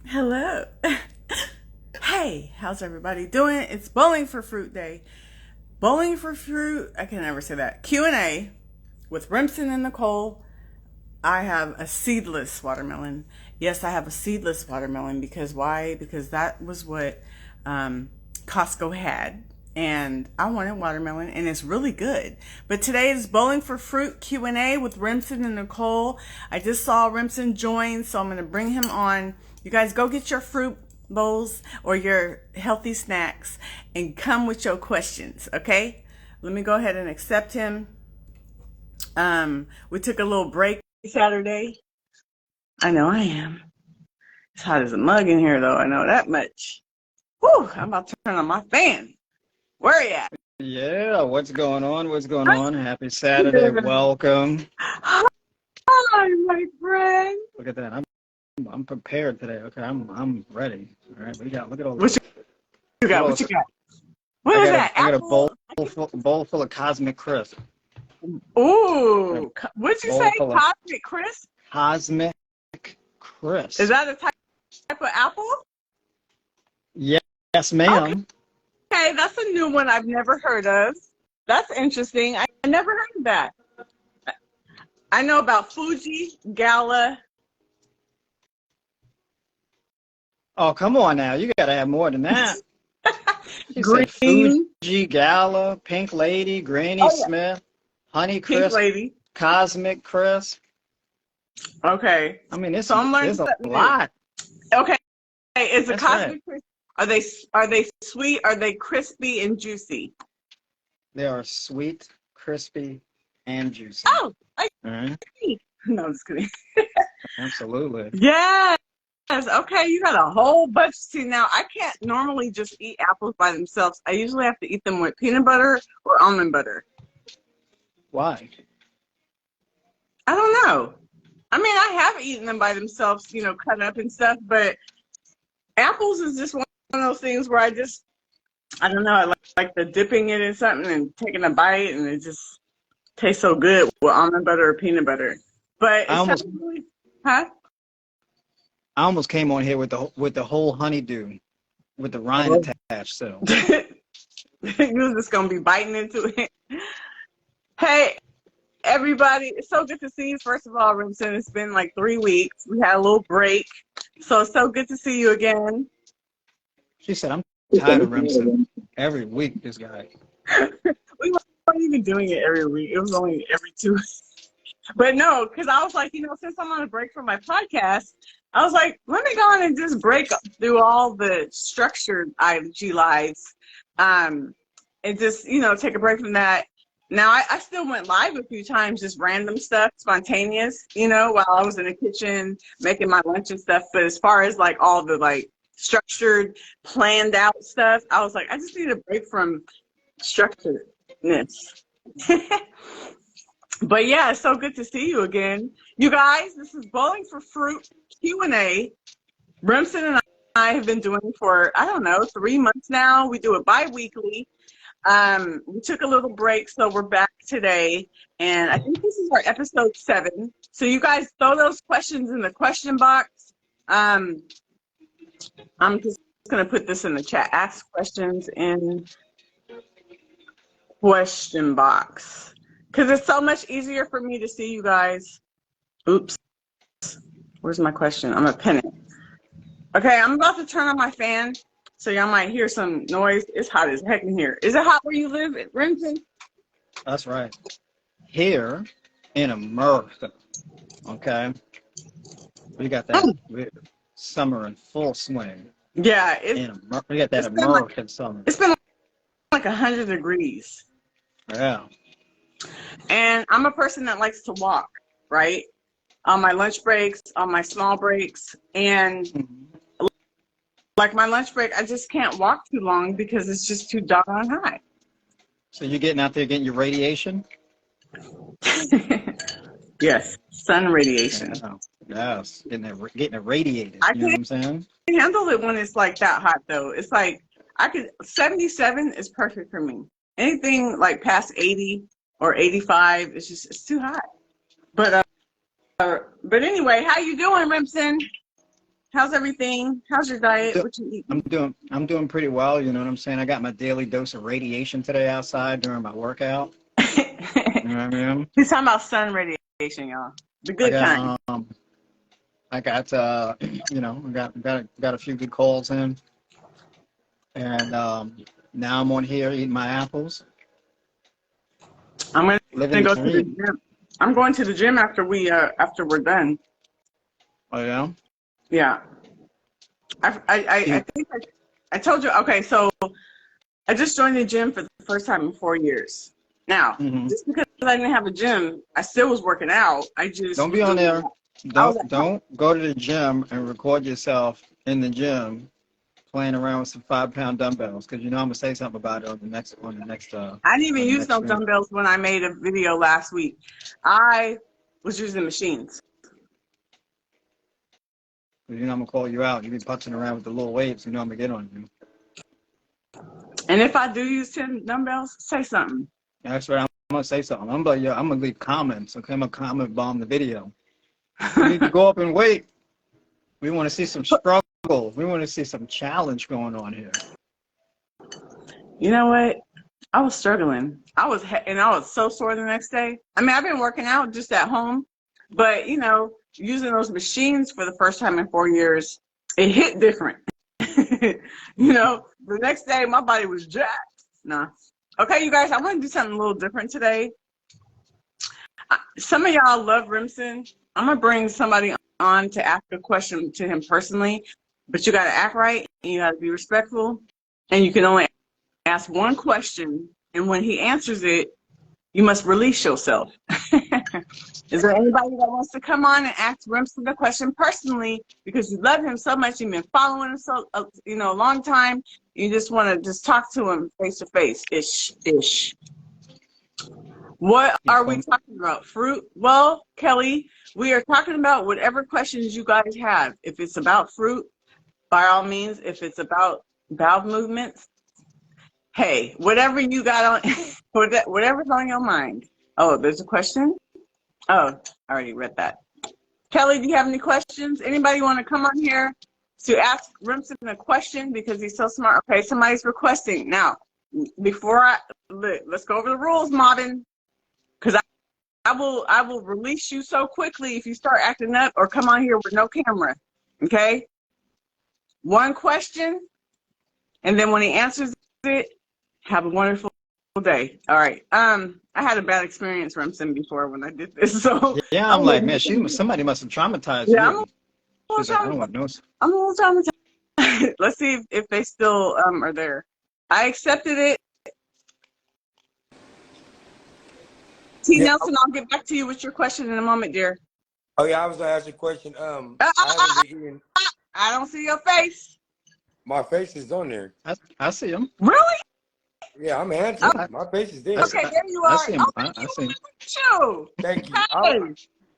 Hello. Hey, how's everybody doing? It's Bowling for Fruit Day. Bowling for Fruit, I can never say that. Q&A with Remsen and Nicole. I have a seedless watermelon. Yes, I have a seedless watermelon because why? Because that was what Costco had. And I wanted watermelon, and it's really good. But today is Bowling for Fruit Q&A with Remsen and Nicole. I just saw Remsen join, so I'm going to bring him on. You guys go get your fruit bowls or your healthy snacks and come with your questions, okay? Let me go ahead and accept him. We took a little break Saturday. I know I am. It's hot as a mug in here, though. I know that much. Whew, I'm about to turn on my fan. Where are you at? Yeah, what's going on? What's going on? Happy Saturday. Welcome. Hi, my friend. Look at that. I'm prepared today. Okay, I'm ready. All right, what do you got? Look at all What this. you got? What you got? What is that? I got a Apple? bowl full of Cosmic Crisp. Ooh, what'd you say? Cosmic Crisp? Cosmic Crisp. Is that a type of apple? Yes, ma'am. Okay, that's a new one I've never heard of. That's interesting. I never heard of that. I know about Fuji, Gala. Oh, come on now. You got to have more than that. You Green. said Fuji, Gala, Pink Lady, Granny Smith, Honey Crisp, Pink Lady, Cosmic Crisp. Okay. I mean, there's so I'm learning a lot. Okay. Is the That's Cosmic right. Crisp, are they sweet? Are they crispy and juicy? They are sweet, crispy, and juicy. Oh, I Right. No, I'm just kidding. Absolutely. Yes. Okay, you got a whole bunch. See, now I can't normally just eat apples by themselves. I usually have to eat them with peanut butter or almond butter. Why? I don't know. I mean, I have eaten them by themselves, cut up and stuff, but apples is just one of those things where I don't know, I like the dipping it in something and taking a bite, and it just tastes so good with almond butter or peanut butter. But it's huh? I almost came on here with the whole honeydew with the rind attached. So You're just gonna be biting into it. Hey, everybody, it's so good to see you. First of all, Remsen, it's been like 3 weeks. We had a little break, so it's so good to see you again. she said, "I'm tired of Remsen every week." This guy. We weren't even doing it every week. It was only every 2 weeks. But no, because I was like, since I'm on a break from my podcast, I was like, let me go on and just break through all the structured IG lives, and just, take a break from that. Now, I still went live a few times, just random stuff, spontaneous, while I was in the kitchen making my lunch and stuff. But as far as like all the like structured, planned out stuff, I was like, I just need a break from structuredness. But yeah, it's so good to see you again. You guys, this is Bowling for Fruit Q&A. Remsen and I have been doing for, 3 months now. We do it bi-weekly. We took a little break, so we're back today. And I think this is our episode 7. So you guys throw those questions in the question box. I'm just going to put this in the chat. Ask questions in question box. Because it's so much easier for me to see you guys. Oops. Where's my question? I'm going to pin it. Okay, I'm about to turn on my fan, so y'all might hear some noise. It's hot as heck in here. Is it hot where you live, Remsen? That's right. Here in America, okay, we got that summer in full swing. Yeah, we got that American summer. It's been like 100 degrees. Yeah. And I'm a person that likes to walk, right? On my lunch breaks, on my small breaks. And like my lunch break, I just can't walk too long because it's just too doggone hot. So you're getting out there getting your radiation? Yes, sun radiation. Yes, getting irradiated. I you know what I'm saying? Can handle it when it's like that hot, though. It's like 77 is perfect for me. Anything like past 80 or 85, it's too hot. But anyway, how you doing, Remsen? How's everything? How's your diet? What you eating? I'm doing pretty well. You know what I'm saying? I got my daily dose of radiation today outside during my workout. You know what I mean? He's talking about sun radiation, y'all. The I good kind. got I got got a few good calls in, and now I'm on here eating my apples, I'm gonna living the go to the dream. gym. I'm going to the gym after we're done. Oh yeah. Yeah. I think I told you. Okay, so I just joined the gym for the first time in 4 years. Now, Hmm. just because I didn't have a gym, I still was working out. I just Don't was be on doing. there. I was at home. Don't go to the gym and record yourself in the gym playing around with some 5 pound dumbbells, because you know I'm gonna say something about it I didn't even on the use next no stream. dumbbells when I made a video last week. I was using machines. 'Cause you know I'm gonna call you out. You be putzing around with the little weights. You know I'm gonna get on you. And if I do use 10 dumbbells, say something. That's right. I'm gonna say something. I'm gonna leave comments. Okay, I'm gonna comment bomb the video. You need to go up and weight. We want to see some struggle. We want to see some challenge going on here. You know what? I was struggling. I was so sore the next day. I mean, I've been working out just at home, but using those machines for the first time in 4 years, it hit different. The next day my body was jacked. Nah. Okay, you guys, I want to do something a little different today. Some of y'all love Rimson. I'm gonna bring somebody on to ask a question to him personally, but you gotta act right and you gotta be respectful, and you can only ask one question, and when he answers it, you must release yourself. Is there anybody that wants to come on and ask Remsen the question personally because you love him so much, you've been following him so a long time, you just want to just talk to him face to face, ish. What He's are we fun. talking about? Fruit? Well, Kelly, we are talking about whatever questions you guys have. If it's about fruit, by all means. If it's about bowel movements, hey, whatever you got on, whatever's on your mind. Oh, there's a question? Oh, I already read that. Kelly, do you have any questions? Anybody want to come on here to ask Remsen a question because he's so smart? Okay, somebody's requesting. Now, let's go over the rules, Marvin, because I will release you so quickly if you start acting up or come on here with no camera. Okay? One question, and then when he answers it, have a wonderful day. All right. I had a bad experience, Remsen, before when I did this, so Yeah, I'm I'm a like, little, man, somebody must have traumatized yeah, you. little She's like, I don't traumatized. want no. I'm a little traumatized. Let's see if they still are there. I accepted it. T. Yeah. Nelson, I'll get back to you with your question in a moment, dear. Oh yeah, I was gonna ask you a question. Uh, uh, I haven't uh, been eating. I don't see your face. My face is on there. I see him. Really? Yeah, I'm Oh, handsome. My face is I, there. okay, there you I are. see Oh, him. thank I you. see him. Look Thank you. at you. Hey.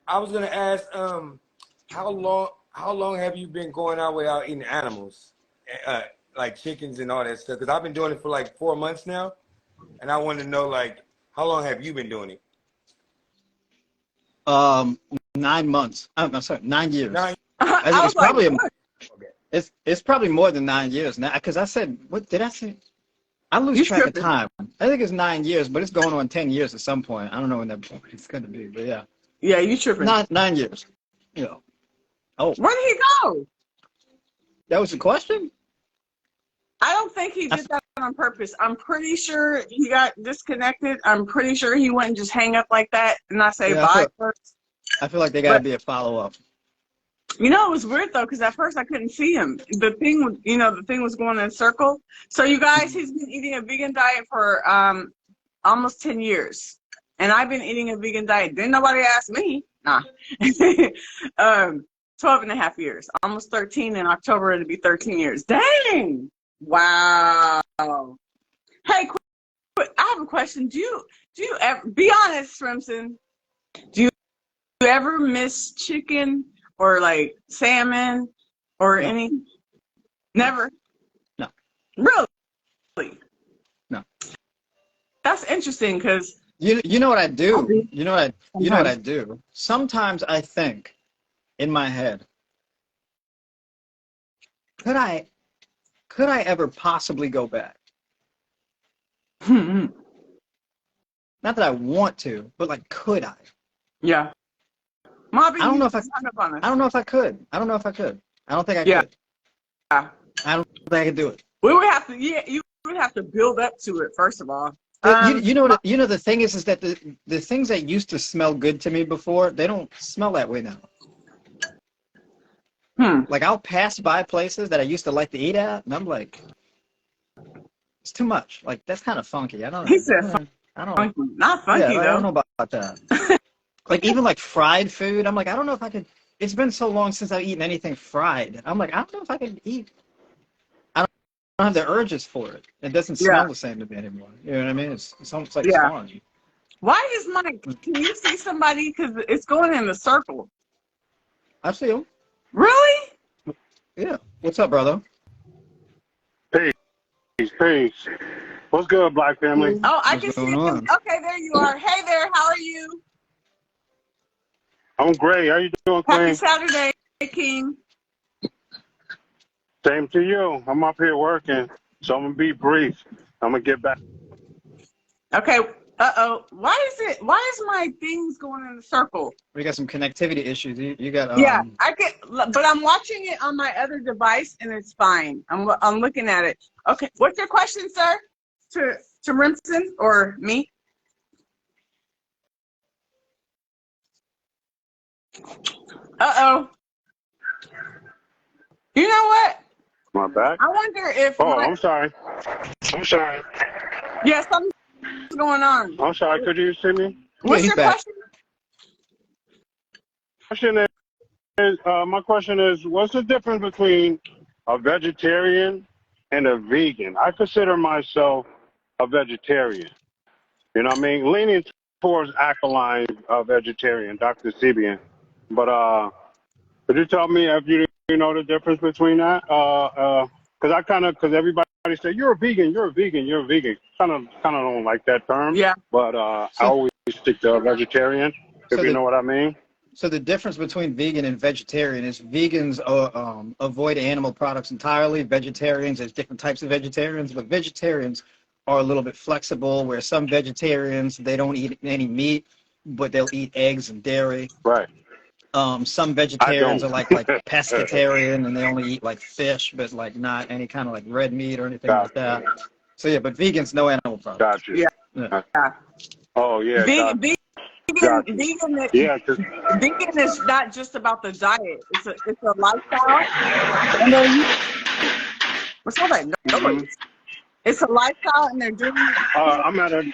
I was gonna ask how long have you been going out without eating animals, like chickens and all that stuff? Because I've been doing it for like 4 months now, and I wanted to know like how long have you been doing it? Um, 9 months. I'm sorry, 9 years. Nine. I think I it's was like, probably good. Okay. it's probably more than 9 years now. Because I said, what did I say? I lose You track of tripping. time. I think it's 9 years, but it's going on 10 years at some point. I don't know when that point is going to be, but yeah, Yeah, you tripping. 9 years. You know. Oh, Where did he go? that was the question. I don't think he I, did that on purpose. I'm pretty sure he got disconnected. I'm pretty sure he wouldn't just hang up like that and not say yeah, bye first. I feel like there got to But be a follow up. it was weird though, because at first I couldn't see him. The thing was going in a circle. So you guys, he's been eating a vegan diet for almost 10 years. And I've been eating a vegan diet. Didn't nobody ask me. Nah. 12 and a half years. Almost 13 in October. It'll be 13 years. Dang. Wow. Hey, I have a question. Do you ever, be honest, Remsen, do you ever miss chicken or like salmon or No, any? no, Never? no, Really? no. That's interesting because You know what I I do? do You know what I sometimes. do? Sometimes I think in my head, could I ever possibly go back? Hmm. Not that I want to, but like, could I? Yeah. Mobby, I don't you know if I. hung up on us. I don't know if I could. I don't know if I could. I don't think I Yeah. could. I don't think I could do it. We would have to, yeah, you would have to build up to it, first of all. You know the thing is that the things that used to smell good to me before, they don't smell that way now. Like I'll pass by places that I used to like to eat at, and I'm like, it's too much. Like that's kind of funky. I don't He know. said I don't. funky. Not funky, Yeah, I don't though. know about that. Like even like fried food, I'm like, I don't know if I could. It's been so long since I've eaten anything fried. I'm like, I don't know if I could eat. I don't have the urges for it. It doesn't smell Yeah. the same to me anymore. You know what I mean? It's almost like Yeah. sponge. Why is Mike? Can you see somebody? Because it's going in a circle. I see him. Really? Yeah. What's up, brother? Peace. What's good, Black family? Oh, I What's can see going him. on? Okay, there you are. Hey there, how are you? I'm great. How you doing, Happy Queen? Saturday, King. Same to you. I'm up here working, so I'm gonna be brief. I'm gonna get back. Okay. Why is my things going in a circle? We got some connectivity issues. You got Yeah, but I'm watching it on my other device and it's fine. I'm looking at it. Okay, what's your question, sir? To Rimson or me? You know what? My back. I wonder if I'm sorry. yeah, something's going on. I'm sorry. Could you see me? What's your question? My question is, what's the difference between a vegetarian and a vegan? I consider myself a vegetarian. You know what I mean? Leaning towards alkaline vegetarian, Dr. Sebian. But could you tell me if you know the difference between that? Because everybody say you're a vegan. Kind of don't like that term. Yeah. But I always stick to vegetarian, if you know what I mean. So the difference between vegan and vegetarian is vegans avoid animal products entirely. Vegetarians, there's different types of vegetarians, but vegetarians are a little bit flexible, where some vegetarians, they don't eat any meat, but they'll eat eggs and dairy. Right. Some vegetarians are like pescatarian, and they only eat like fish, but like not any kind of like red meat or anything like that. So yeah, but vegans, no animal products. Gotcha. Yeah. Oh yeah. Vegan is not just about the diet. It's a lifestyle. And what's all that noise? It's a lifestyle, and they're doing it. I'm at a.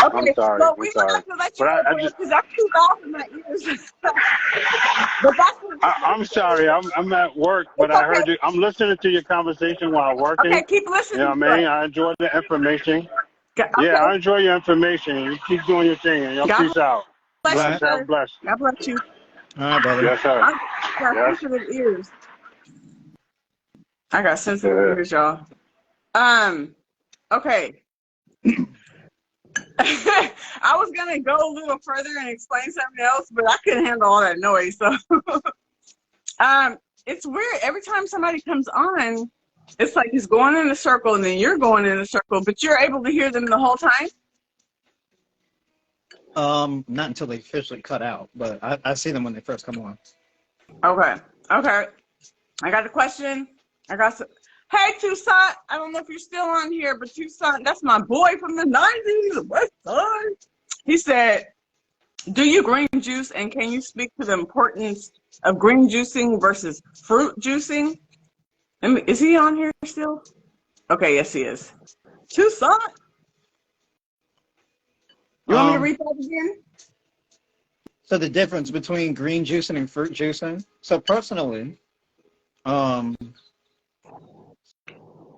Okay, I'm sorry. well, we would have to let you go because that's too loud in my ears. But that's what I'm sorry. I'm at work, but I heard you. I'm listening to your conversation while working. Okay, keep listening. You know what I mean? I enjoy the information. Okay. Yeah, I enjoy your information. You keep doing your thing, and y'all peace out. Bless you. Bless. God bless you. All right, brother. Yes, sir. I got sensitive ears. I got sensitive ears, y'all. Okay. I was gonna go a little further and explain something else, but I couldn't handle all that noise. So, it's weird. Every time somebody comes on, it's like he's going in a circle, and then you're going in a circle, but you're able to hear them the whole time. Not until they officially cut out, but I see them when they first come on. Okay. I got a question. Hey, Tucson. I don't know if you're still on here, but Tucson, that's my boy from the 90s, the West Side. He said, do you green juice, and can you speak to the importance of green juicing versus fruit juicing? Is he on here still? Okay, yes, he is. Tucson. You want me to read that again? So the difference between green juicing and fruit juicing. So personally,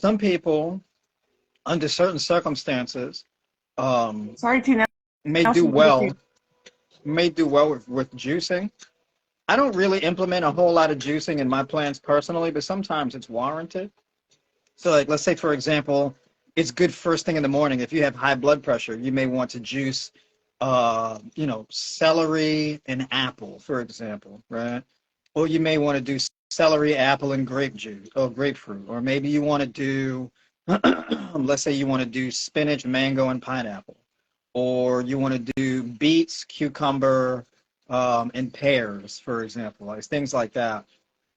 some people, under certain circumstances, Sorry, Tina. may do well with juicing. I don't really implement a whole lot of juicing in my plans personally, but sometimes it's warranted. So like, let's say, for example, it's good first thing in the morning. If you have high blood pressure, you may want to juice, celery and apple, for example, right? Or you may want to do celery, apple, and grape juice or grapefruit. Or maybe you want to do, let's say you want to do spinach, mango, and pineapple. Or you want to do beets, cucumber, and pears, for example, like things like that.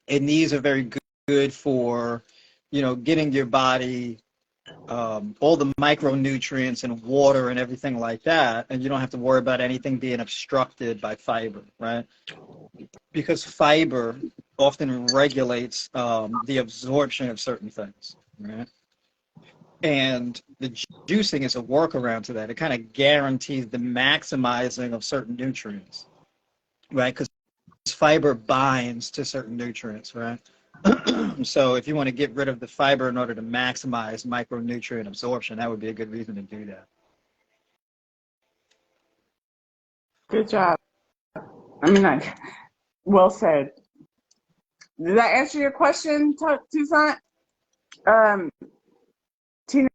And these are very good for, getting your body all the micronutrients and water and everything like that, and you don't have to worry about anything being obstructed by fiber, right? Because fiber often regulates the absorption of certain things, right? And the juicing is a workaround to that. It kind of guarantees the maximizing of certain nutrients, right? Because fiber binds to certain nutrients, right? So if you want to get rid of the fiber in order to maximize micronutrient absorption, that would be a good reason to do that. Good job. I mean, well said. Did that answer your question, Toussaint? Tina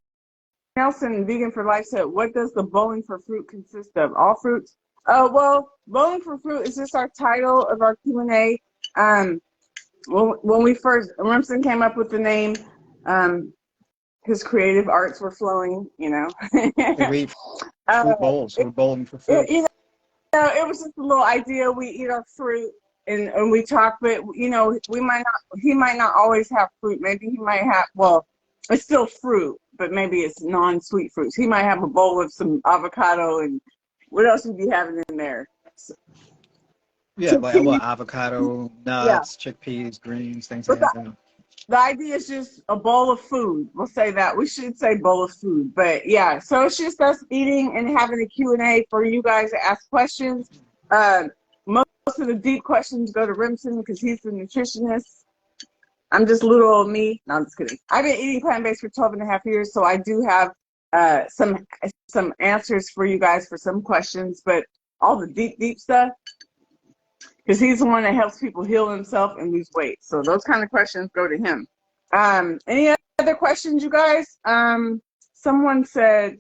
Nelson, Vegan for Life, said, what does the bowling for fruit consist of? All fruits? Well, bowling for fruit is just our title of our Q&A. When we first, Remsen came up with the name, his creative arts were flowing, We eat fruit bowls. We're bowling for fruit. It was just a little idea. We eat our fruit and we talk, but he might not always have fruit. Maybe he might have, well, it's still fruit, but maybe it's non-sweet fruits. He might have a bowl of some avocado, and what else would be having in there? Yeah, like avocado, nuts, chickpeas, greens, things like that. The idea is just a bowl of food. We'll say that. We should say bowl of food. But yeah, so it's just us eating and having a Q&A for you guys to ask questions. Most of the deep questions go to Remsen because he's the nutritionist. I'm just little old me. No, I'm just kidding. I've been eating plant-based for 12 and a half years, so I do have some answers for you guys for some questions, but all the deep stuff, because he's the one that helps people heal themselves and lose weight. So those kind of questions go to him. Any other questions, you guys? Someone said,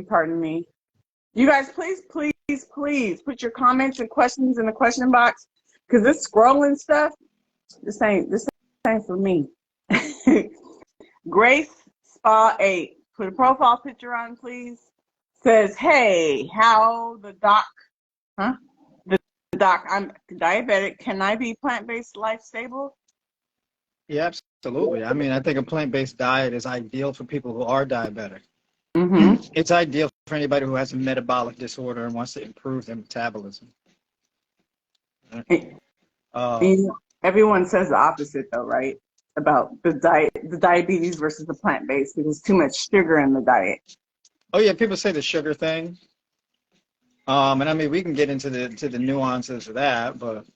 pardon me. You guys, please put your comments and questions in the question box, because this scrolling stuff, this ain't for me. Grace Spa 8, put a profile picture on, please. Says, hey, how the doc, Doc, I'm diabetic. Can I be plant-based life stable? Yeah, absolutely. I mean, I think a plant-based diet is ideal for people who are diabetic. Mm-hmm. It's ideal for anybody who has a metabolic disorder and wants to improve their metabolism. Everyone says the opposite, though, right? About the diabetes versus the plant-based, because too much sugar in the diet. Oh yeah, people say the sugar thing. And I mean, we can get into the nuances of that, but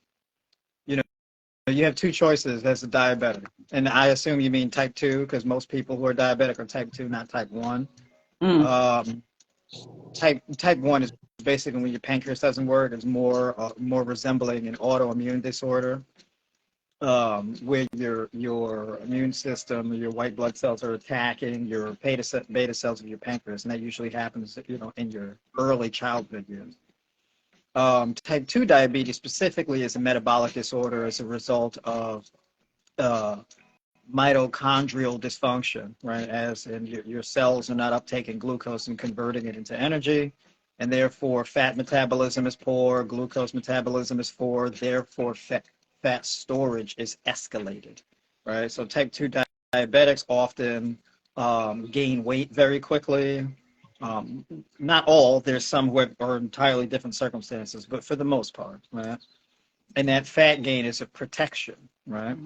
you have two choices as a diabetic, and I assume you mean type 2, because most people who are diabetic are type 2, not type 1. Type 1 is basically when your pancreas doesn't work. It's more resembling an autoimmune disorder, where your immune system, your white blood cells are attacking your beta cells of your pancreas, and that usually happens, in your early childhood years. Type 2 diabetes specifically is a metabolic disorder as a result of mitochondrial dysfunction, right? As in your cells are not uptaking glucose and converting it into energy, and therefore fat metabolism is poor, glucose metabolism is poor, therefore fat storage is escalated, right? So type 2 diabetics often gain weight very quickly. Not all, there's some who are entirely different circumstances, but for the most part, right? And that fat gain is a protection, right?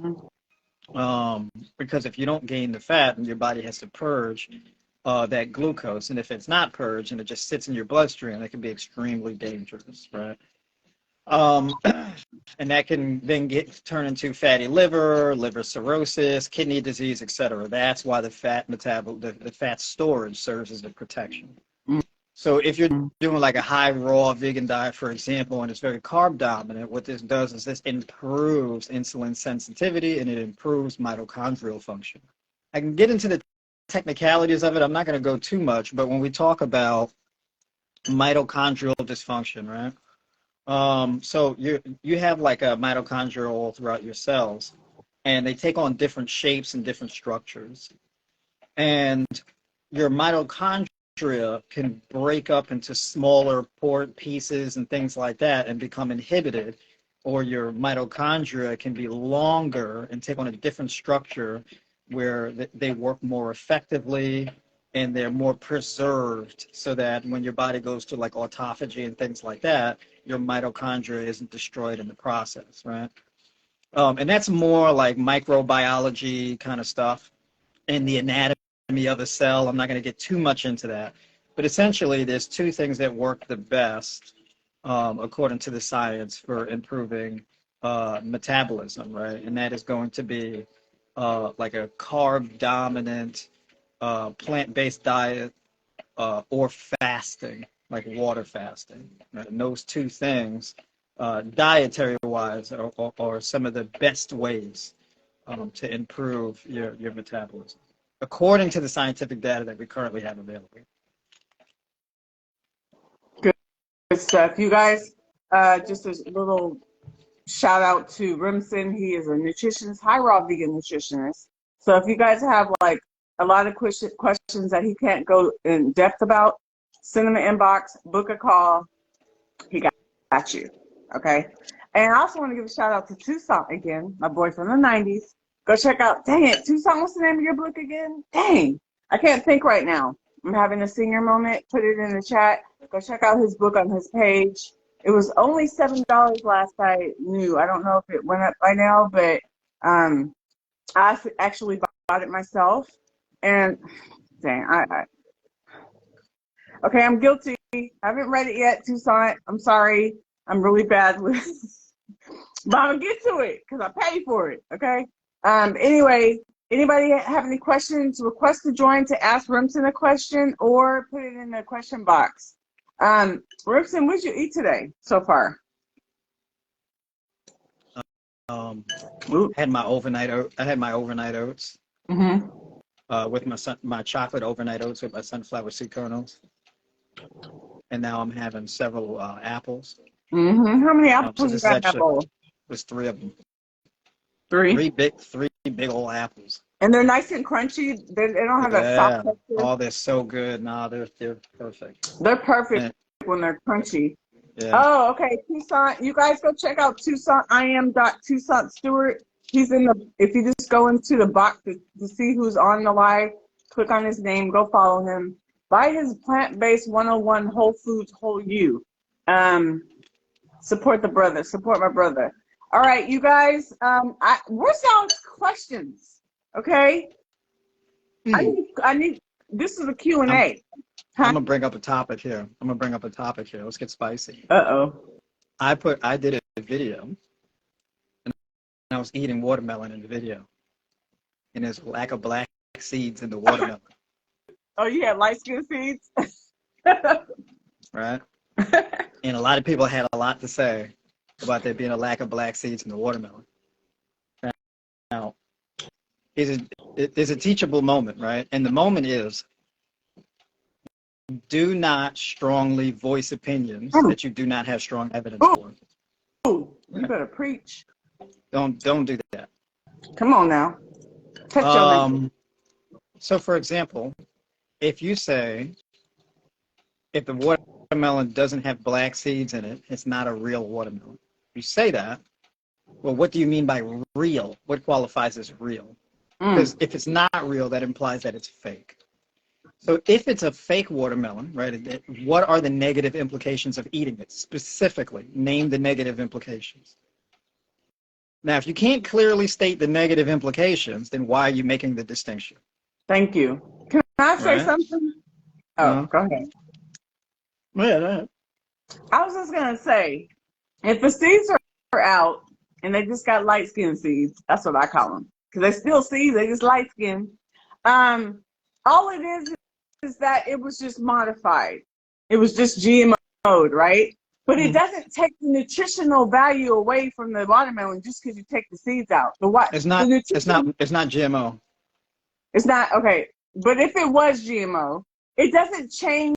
Because if you don't gain the fat, and your body has to purge that glucose, and if it's not purged and it just sits in your bloodstream, that can be extremely dangerous, right? And that can then turn into fatty liver cirrhosis, kidney disease, etc. That's why the fat storage serves as a protection. So if you're doing like a high raw vegan diet, for example, and it's very carb dominant, what this does is this improves insulin sensitivity and it improves mitochondrial function. I can get into the technicalities of it. I'm not going to go too much, but when we talk about mitochondrial dysfunction, right? So you have like a mitochondria all throughout your cells, and they take on different shapes and different structures. And your mitochondria can break up into smaller port pieces and things like that and become inhibited, or your mitochondria can be longer and take on a different structure where they work more effectively and they're more preserved so that when your body goes to like autophagy and things like that, your mitochondria isn't destroyed in the process, right? And that's more like microbiology kind of stuff and the anatomy of a cell. I'm not going to get too much into that. But essentially, there's two things that work the best, according to the science, for improving metabolism, right? And that is going to be like a carb-dominant, plant-based diet or fasting, like water fasting. Right? And those two things, dietary-wise, are some of the best ways to improve your metabolism, according to the scientific data that we currently have available. Good stuff. You guys, just a little shout out to Rimson. He is a nutritionist, high raw vegan nutritionist. So if you guys have like a lot of questions that he can't go in depth about, send him an inbox, book a call. He got you. Okay. And I also want to give a shout out to Tucson again, my boy from the 90s. Go check out, dang it, Tucson, what's the name of your book again? Dang, I can't think right now. I'm having a senior moment. Put it in the chat. Go check out his book on his page. It was only $7 last I knew. I don't know if it went up by now, but I actually bought it myself. And dang, okay, I'm guilty. I haven't read it yet, Tucson. I'm sorry. I'm really bad with, but I'm gonna get to it because I paid for it. Okay. Anyway, anybody have any questions? Request to join to ask Rimson a question or put it in the question box. Rimson, what did you eat today so far? Had my overnight I had my overnight oats with my chocolate overnight oats with my sunflower seed kernels, and now I'm having several apples. How many apples So you got in that bowl? There's three of them. Three Big old apples. And they're nice and crunchy. They don't have that soft texture. Oh, they're so good. Nah, they're perfect. They're perfect when they're crunchy. Yeah. Oh, okay. Tucson, you guys go check out Tucson. I am Tucson Stewart. He's in the. If you just go into the box to see who's on the live, click on his name. Go follow him. Buy his plant-based 101 Whole Foods Whole You. Support the brother. Support my brother. All right, you guys. Where's y'all's questions? Okay. I need. This is a Q&A. I'm gonna bring up a topic here. Let's get spicy. I did a video, and I was eating watermelon in the video, and there's a lack of black seeds in the watermelon. Oh, you had light skin seeds? Right? And a lot of people had a lot to say about there being a lack of black seeds in the watermelon. Now, there's a teachable moment, right? And the moment is, do not strongly voice opinions that you do not have strong evidence for. Oh, you better preach. Don't do that. Come on now. Touch your So, for example, if you say, if the watermelon doesn't have black seeds in it, it's not a real watermelon. You say that, well, what do you mean by real? What qualifies as real? Because if it's not real, that implies that it's fake. So if it's a fake watermelon, right, what are the negative implications of eating it? Specifically, name the negative implications. Now, if you can't clearly state the negative implications, then why are you making the distinction? Thank you. Can I say something? Oh, go ahead. Yeah, go ahead. I was just going to say, if the seeds are out and they just got light skin seeds, that's what I call them. Because they still seeds, they just light skin. All it is that it was just modified. It was just GMO'd, right? But it doesn't take the nutritional value away from the watermelon just because you take the seeds out. It's not GMO. It's not, okay. But if it was GMO, it doesn't change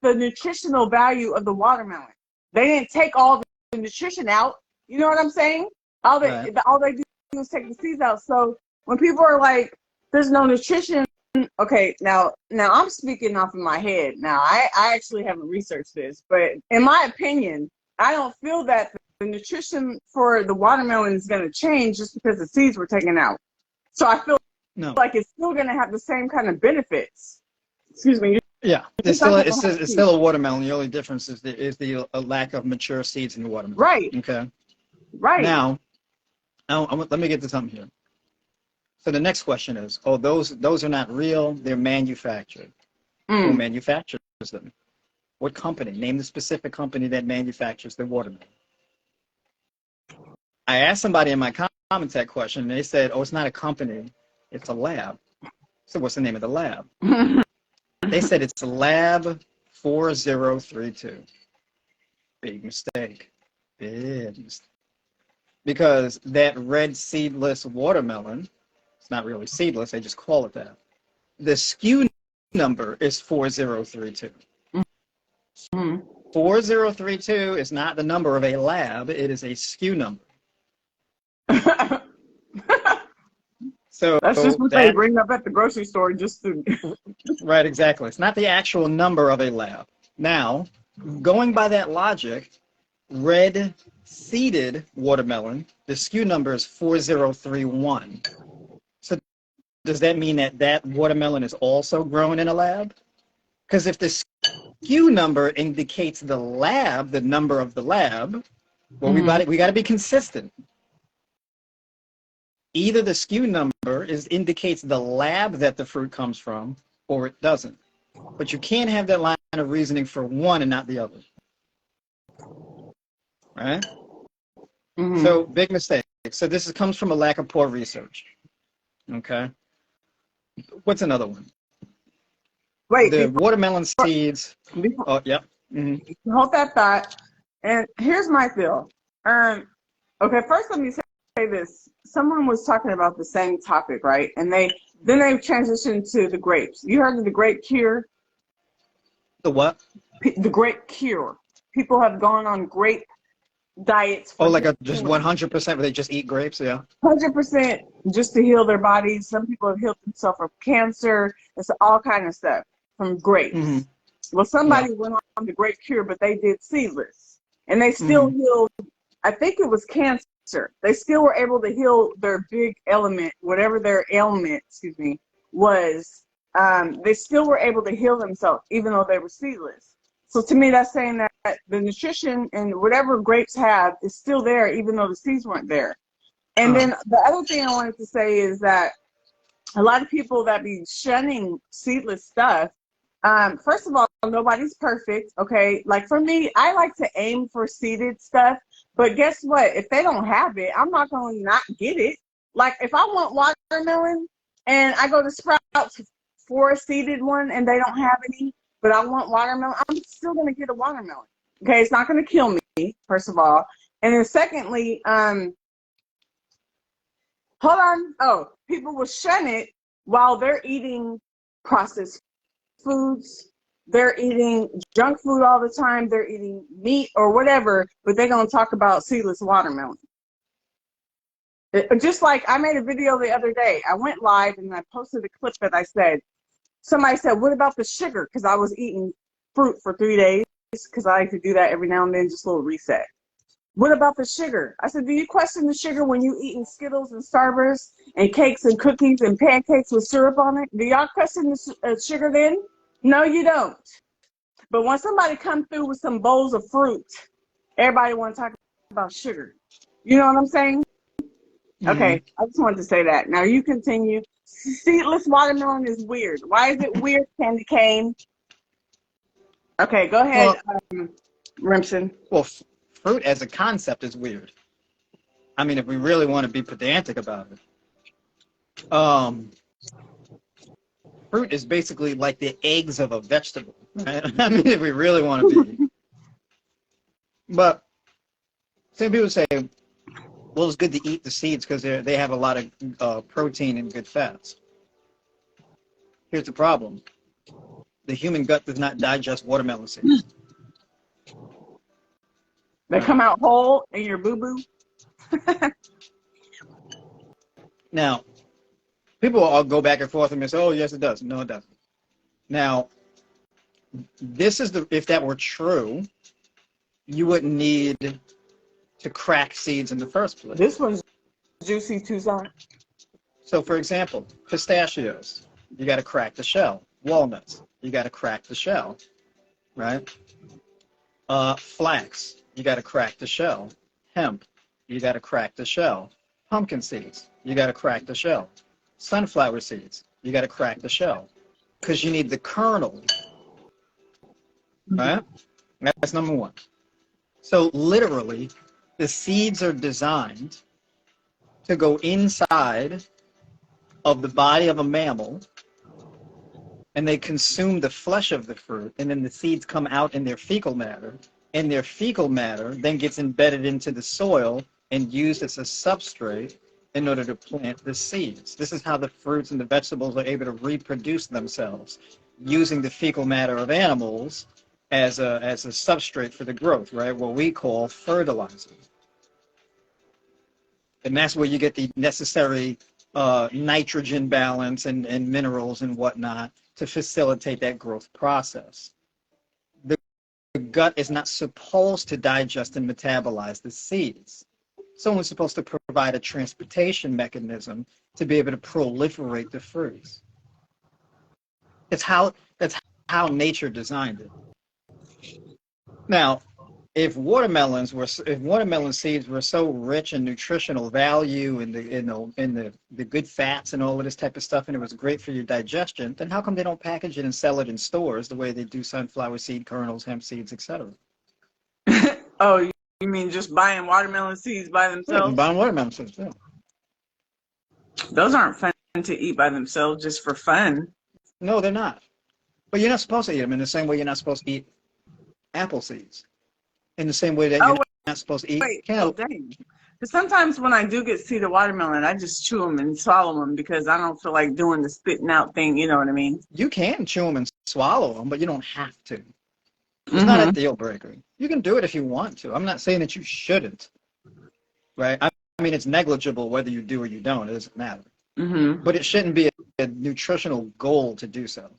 the nutritional value of the watermelon. They didn't take all nutrition out. You know what I'm saying? All Right. they do is take the seeds out. So when people are like, "There's no nutrition," okay, now I'm speaking off of my head. Now I actually haven't researched this, but in my opinion, I don't feel that the nutrition for the watermelon is going to change just because the seeds were taken out. So I feel No. like it's still going to have the same kind of benefits. Excuse me. Yeah, You're it's still talking it's, about it's seeds. still a watermelon. The only difference is the lack of mature seeds in the watermelon. Right. Okay. Right. Now, let me get to something here. So the next question is, oh, those are not real. They're manufactured. Who manufactures them? What company? Name the specific company that manufactures the watermelon. I asked somebody in my comments that question, and they said, oh, it's not a company. It's a lab. So what's the name of the lab? They said it's Lab 4032. Big mistake. Big mistake. Because that red seedless watermelon, it's not really seedless, they just call it that. The SKU number is 4032. 4032 is not the number of a lab, it is a SKU number. So that's just what they bring up at the grocery store just to right, exactly. It's not the actual number of a lab. Now, going by that logic, red seeded watermelon, the SKU number is 4031. So does that mean that watermelon is also grown in a lab? Because if the SKU number indicates the lab, the number of the lab, well, we got to be consistent. Either the SKU number indicates the lab that the fruit comes from, or it doesn't. But you can't have that line of reasoning for one and not the other. Right? So, big mistake. So this comes from a lack of poor research. Okay? What's another one? wait. The watermelon seeds. Oh, yep. Hold that thought. And here's my feel. Okay, first let me say this. Someone was talking about the same topic, right? And then they transitioned to the grapes. You heard of the grape cure? The what? The grape cure. People have gone on grape diets. Oh, like just 100% where they just eat grapes, yeah? 100% just to heal their bodies. Some people have healed themselves from cancer. It's all kind of stuff from grapes. Well, somebody went on the grape cure, but they did seedless. And they still healed, I think it was cancer. They still were able to heal their big element, whatever their ailment, was. They still were able to heal themselves, even though they were seedless. So to me, that's saying that the nutrition and whatever grapes have is still there, even though the seeds weren't there. And then the other thing I wanted to say is that a lot of people that be shunning seedless stuff, first of all, nobody's perfect, okay? Like for me, I like to aim for seeded stuff, but guess what? If they don't have it, I'm not going to not get it. Like if I want watermelon and I go to Sprouts for a seeded one and they don't have any, but I want watermelon, I'm still going to get a watermelon. Okay, it's not going to kill me, first of all. And then secondly, hold on. Oh, people will shun it while they're eating processed foods. They're eating junk food all the time. They're eating meat or whatever, but they're going to talk about seedless watermelon. Just like I made a video the other day. I went live and I posted a clip that I said, somebody said, what about the sugar? Because I was eating fruit for 3 days because I like to do that every now and then, just a little reset. What about the sugar? I said, do you question the sugar when you eating Skittles and Starburst and cakes and cookies and pancakes with syrup on it? Do y'all question the sugar then? No, you don't. But when somebody come through with some bowls of fruit, everybody want to talk about sugar. You know what I'm saying? Okay, I just wanted to say that. Now you continue. Seedless watermelon is weird. Why is it weird, Candy Cane? Okay, go ahead, Remsen. Well, fruit as a concept is weird. I mean, if we really want to be pedantic about it. Fruit is basically like the eggs of a vegetable, right? I mean, if we really want to be. But some people say, well, it's good to eat the seeds because they have a lot of protein and good fats. Here's the problem. The human gut does not digest watermelon seeds. They come out whole in your boo-boo? Now, people all go back and forth and say, oh, yes, it does. No, it doesn't. Now, if that were true, you wouldn't need to crack seeds in the first place. This one's juicy Tucson. So, for example, pistachios, you got to crack the shell. Walnuts, you got to crack the shell, right? Flax, you got to crack the shell. Hemp, you got to crack the shell. Pumpkin seeds, you got to crack the shell. Sunflower seeds, you got to crack the shell because you need the kernel, right? That's number one. So literally, the seeds are designed to go inside of the body of a mammal, and they consume the flesh of the fruit, and then the seeds come out in their fecal matter, and their fecal matter then gets embedded into the soil and used as a substrate in order to plant the seeds. This is how the fruits and the vegetables are able to reproduce themselves, using the fecal matter of animals as a substrate for the growth, right? What we call fertilizer. And that's where you get the necessary nitrogen balance and minerals and whatnot to facilitate that growth process. The gut is not supposed to digest and metabolize the seeds. It's only supposed to provide a transportation mechanism to be able to proliferate the fruits. That's how nature designed it. Now, if watermelon seeds were so rich in nutritional value and the good fats and all of this type of stuff, and it was great for your digestion, then how come they don't package it and sell it in stores the way they do sunflower seed kernels, hemp seeds, etc.? Oh, you mean just buying watermelon seeds by themselves? Yeah, buying watermelon seeds, yeah. Those aren't fun to eat by themselves just for fun. No, they're not. But you're not supposed to eat them in the same way you're not supposed to eat apple seeds. In the same way that you're not supposed to eat cantaloupe. Dang. Because sometimes when I do get seeded watermelon, I just chew them and swallow them because I don't feel like doing the spitting out thing. You know what I mean? You can chew them and swallow them, but you don't have to. It's not a deal breaker. You can do it if you want to. I'm not saying that you shouldn't, right? I mean, it's negligible whether you do or you don't. It doesn't matter. But it shouldn't be a nutritional goal to do so.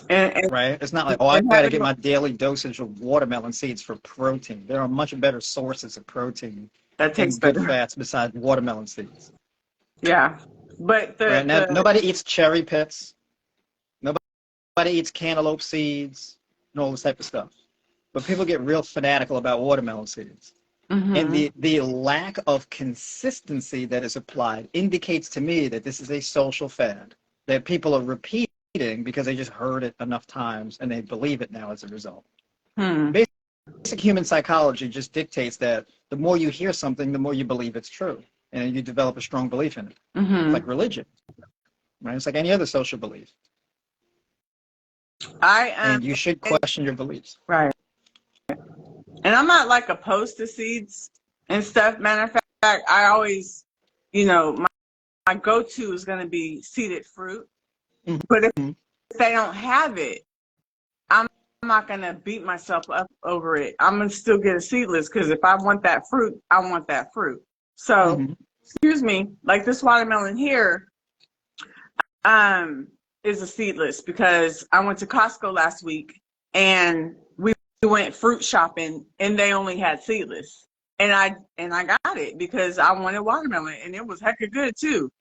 Right? It's not like, I've got to get my daily dosage of watermelon seeds for protein. There are much better sources of protein that takes good fats besides watermelon seeds. Yeah. But nobody eats cherry pits. Nobody eats cantaloupe seeds and all this type of stuff. But people get real fanatical about watermelon seeds. And the lack of consistency that is applied indicates to me that this is a social fad, that people are repeating because they just heard it enough times and they believe it now as a result. Basic human psychology just dictates that the more you hear something, the more you believe it's true, and you develop a strong belief in it. It's like religion, right? It's like any other social belief. And you should question your beliefs. Right. And I'm not like opposed to seeds and stuff. Matter of fact, I always, my go-to is going to be seeded fruit. But if they don't have it, I'm not going to beat myself up over it. I'm going to still get a seedless because if I want that fruit, I want that fruit. So, excuse me, like this watermelon here is a seedless because I went to Costco last week and we went fruit shopping and they only had seedless. And I got it because I wanted watermelon and it was hecka good too.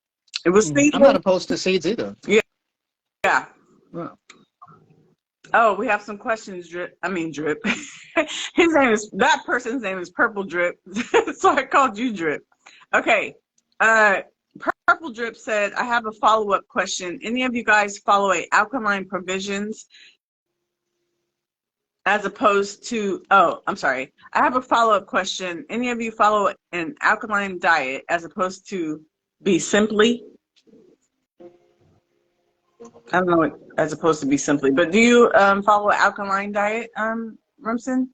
It was seedless. I'm not opposed to seeds either. Yeah. Wow. Oh, we have some questions, Drip. That person's name is Purple Drip. So I called you Drip. Okay. Purple Drip said, I have a follow-up question. Any of you guys follow alkaline provisions as opposed to, I have a follow-up question. Any of you follow an alkaline diet as opposed to be simply? I don't know what as opposed to be simply, but do you follow an alkaline diet, Rumson?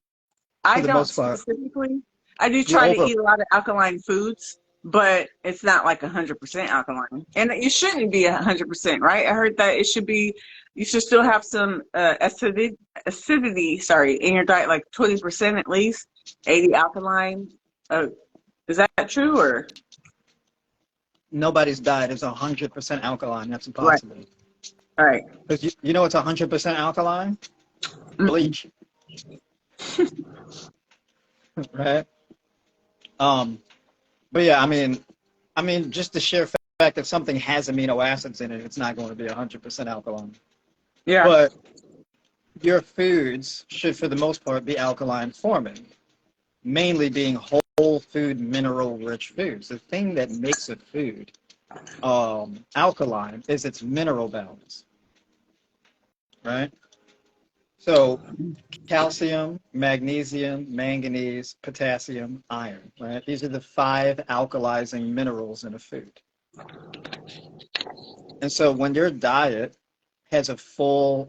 I don't specifically. I do try to eat a lot of alkaline foods, but it's not like 100% alkaline. And it shouldn't be 100%, right? I heard that it should be you should still have some acidity, sorry, in your diet, like 20% at least, 80 alkaline. Is that true or? Nobody's diet is 100% alkaline. That's Right. impossible. All right. Because you know what's 100% alkaline? Bleach. Right? But yeah, I mean, just the sheer fact that something has amino acids in it, it's not going to be 100% alkaline. Yeah. But your foods should, for the most part, be alkaline forming, mainly being whole food, mineral-rich foods. The thing that makes a food alkaline is its mineral balance, right? So calcium, magnesium, manganese, potassium, iron, right? These are the 5 alkalizing minerals in a food. And so when your diet has a full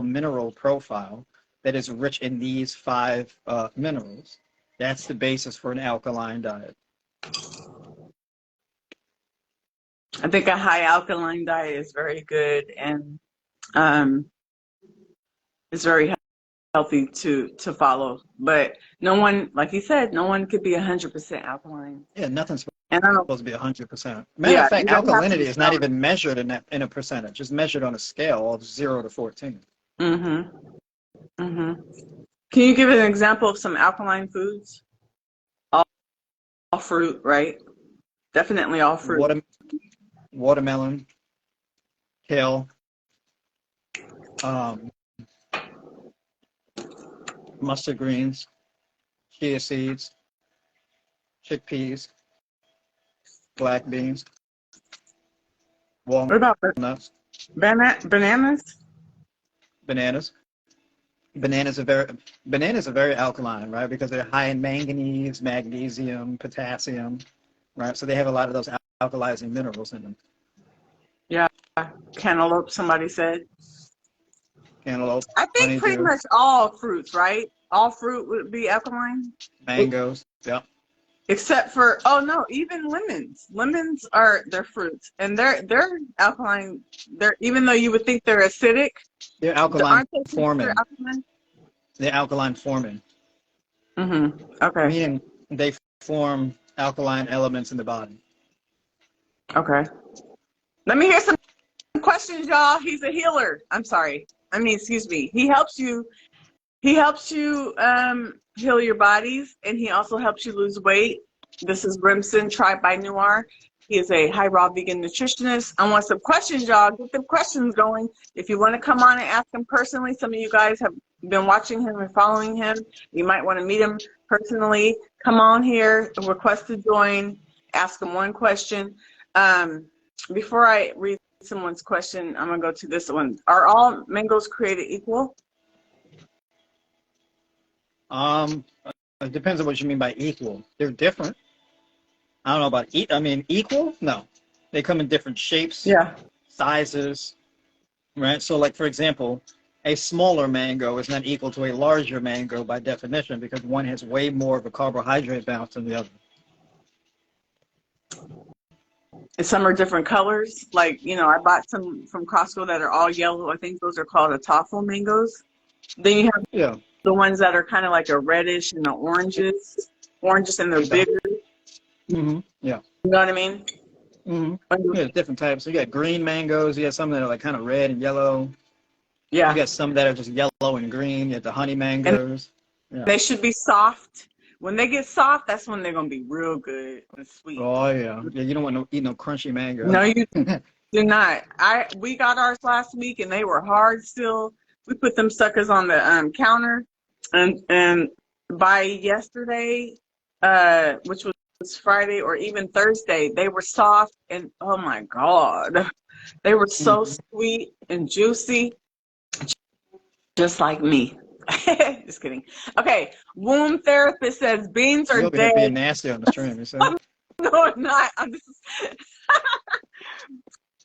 mineral profile that is rich in these 5 minerals, that's the basis for an alkaline diet. I think a high alkaline diet is very good and it's very healthy to follow. But no one, like you said, no one could be 100% alkaline. Yeah, nothing's And I don't. supposed to be 100%. Matter Yeah, of fact, you don't have to alkalinity be is not balanced. even measured in a percentage. It's measured on a scale of 0 to 14. Mm-hmm. Mm-hmm. Can you give an example of some alkaline foods? All fruit, right? Definitely all fruit. Watermelon, kale, um, mustard greens, chia seeds, chickpeas, black beans, What about walnuts, bananas? bananas. Bananas are very alkaline, right? Because they're high in manganese, magnesium, potassium, right? So they have a lot of those alkalizing minerals in them. Yeah. Cantaloupe, somebody said. Cantaloupe, I think pretty honeydew, much all fruits, right? All fruit would be alkaline. mangoes. Yep. Except for, oh no, even lemons. Lemons they're fruits, and they're alkaline. They're, even though you would think they're acidic, They're alkaline aren't they considered forming. alkaline? They're alkaline forming, Mm-hmm. Okay. meaning they form alkaline elements in the body. Okay. Let me hear some questions, y'all. He's a healer. I'm sorry. I mean, excuse me. He helps you. He helps you heal your bodies, and he also helps you lose weight. This is Brimson, tried by Noir. He is a high raw vegan nutritionist. I want some questions, y'all. Get the questions going. If you want to come on and ask him personally, some of you guys have been watching him and following him. You might want to meet him personally. Come on here, request to join, ask him one question. Before I read someone's question, I'm going to go to this one. Are all mangoes created equal? It depends on what you mean by equal. They're different. I don't know about equal? No. They come in different shapes, Yeah. sizes, right? So like, for example, a smaller mango is not equal to a larger mango by definition because one has way more of a carbohydrate balance than the other. And some are different colors. Like, you know, I bought some from Costco that are all yellow. I think those are called Atafel mangoes. Then you have the ones that are kind of like a reddish and the oranges and they're bigger. Mm-hmm. Yeah. You know what I mean? Mm-hmm. Yeah, different types. So you got green mangoes. You got some that are like kind of red and yellow. Yeah. You got some that are just yellow and green. You got the honey mangoes. And they should be soft. When they get soft, that's when they're going to be real good and sweet. Oh, yeah. Yeah, you don't want to eat no crunchy mango. No, you do not. We got ours last week, and they were hard still. We put them suckers on the counter, and by yesterday, which was Friday or even Thursday, they were soft, and oh my God, they were so sweet and juicy, just like me. Just kidding. Okay, womb therapist says beans are You're dead. being nasty on the stream, you said? No, I'm not.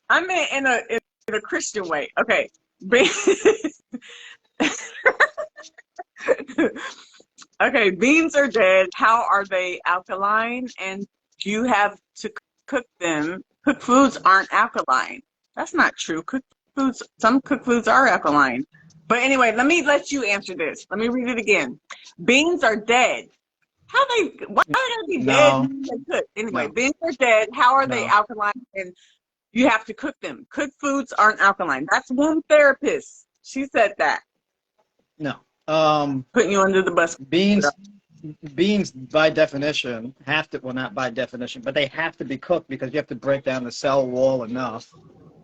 I meant in a Christian way. Okay. Okay, beans are dead. How are they alkaline? And you have to cook them. Cooked foods aren't alkaline. That's not true. Cooked cooked foods are alkaline. But anyway, let me let you answer this. Let me read it again. Beans are dead. Why are they dead No, when they cook? Anyway, no, beans are dead. How are they no, alkaline? And you have to cook them. Cooked foods aren't alkaline. That's one therapist. She said that. no. Putting you under the bus. Beans, beans by definition have to, well, not by definition, but they have to be cooked because you have to break down the cell wall enough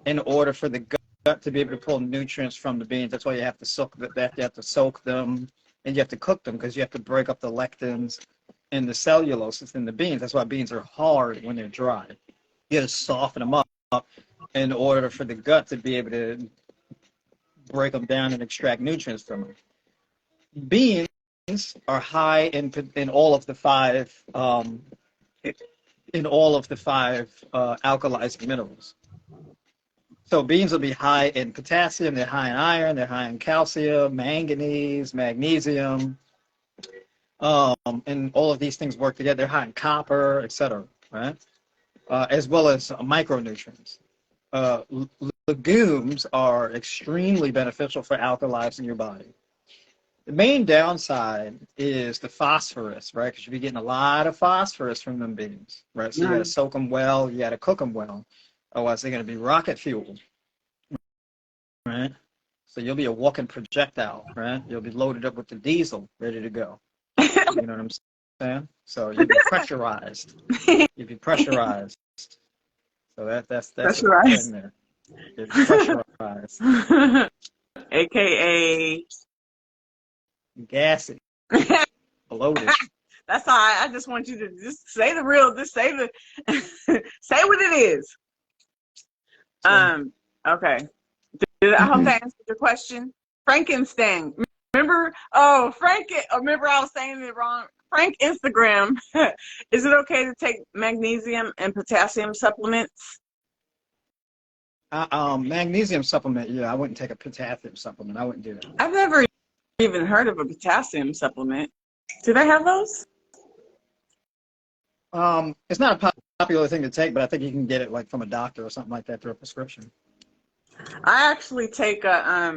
in order for the gut to be able to pull nutrients from the beans. That's why you have to soak that. You have to soak them and you have to cook them because you have to break up the lectins and the cellulose in the beans. That's why beans are hard when they're dry. You got to soften them up in order for the gut to be able to break them down and extract nutrients from them. Beans are high in all of the five alkalizing minerals. So beans will be high in potassium, they're high in iron, they're high in calcium, manganese, magnesium, and all of these things work together. They're high in copper, etc. Right? As well as micronutrients. Legumes are extremely beneficial for alkalizing your body. The main downside is the phosphorus, right? Because you'll be getting a lot of phosphorus from them beans, right? So you got to soak them well, you got to cook them well. Otherwise, they're going to be rocket fuel, right? So you'll be a walking projectile, right? You'll be loaded up with the diesel, ready to go. You know what I'm saying? So you'll be pressurized. You'll be pressurized. So that's Pressurized. in there. You'll be pressurized. AKA Gassy. Bloated. That's all right. I just want you to just say the real, just say say what it is. Okay. I hope that answered your question. Frankenstein. Remember? Oh, remember I was saying it wrong. Frank Instagram. Is it okay to take magnesium and potassium supplements? Magnesium supplement, yeah, I wouldn't take a potassium supplement. I wouldn't do that. I've never even heard of a potassium supplement. Do they have those? It's not a popular thing to take, but I think you can get it like from a doctor or something like that through a prescription. I actually take I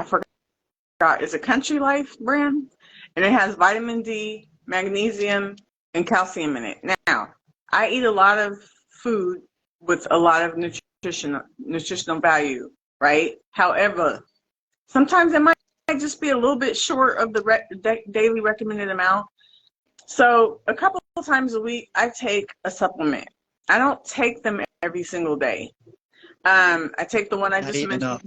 forgot, it's a Country Life brand, and it has vitamin D, magnesium, and calcium in it. Now, I eat a lot of food with a lot of nutritional value, right? However, sometimes it might just be a little bit short of the daily recommended amount. So a couple of times a week, I take a supplement. I don't take them every single day. I take the one I just mentioned. Enough.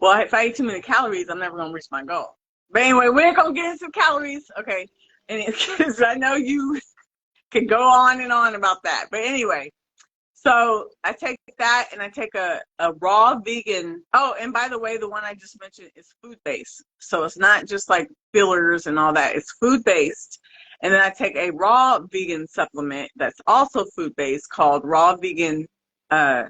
Well, if I eat too many calories, I'm never going to reach my goal. But anyway, we're going to get into calories. Okay. And because I know you could go on and on about that. But anyway, so I take that and I take a raw vegan. Oh, and by the way, the one I just mentioned is food-based. So it's not just like fillers and all that. It's food-based. And then I take a raw vegan supplement that's also food-based called Raw Vegan Vitamin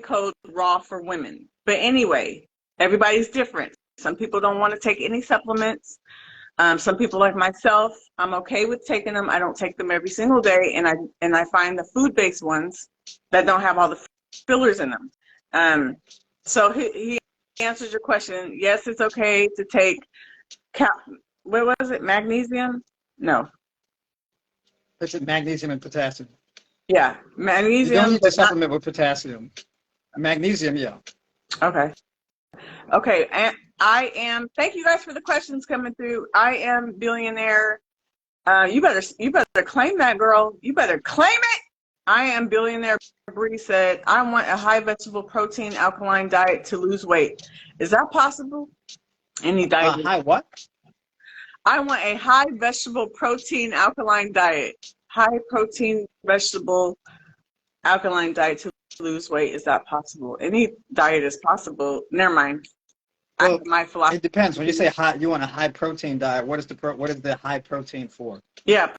Code Raw for Women. But anyway, everybody's different. Some people don't want to take any supplements. Some people like myself, I'm okay with taking them. I don't take them every single day, and I find the food-based ones that don't have all the fillers in them. So he answers your question. Yes, it's okay to take what was it? Magnesium? No. It's magnesium and potassium. Yeah, magnesium. You don't need to supplement with potassium. Magnesium, yeah. Okay. Okay, and thank you guys for the questions coming through. I am billionaire. You better claim that, girl. You better claim it. I am billionaire. Bree said, I want a high vegetable protein alkaline diet to lose weight. Is that possible? Any diet? High what? I want a high vegetable protein alkaline diet. High protein vegetable alkaline diet to lose weight. Is that possible? Any diet is possible. Never mind. Well, my philosophy. It depends. When you say high, you want a high protein diet. What is the high protein for? Yeah,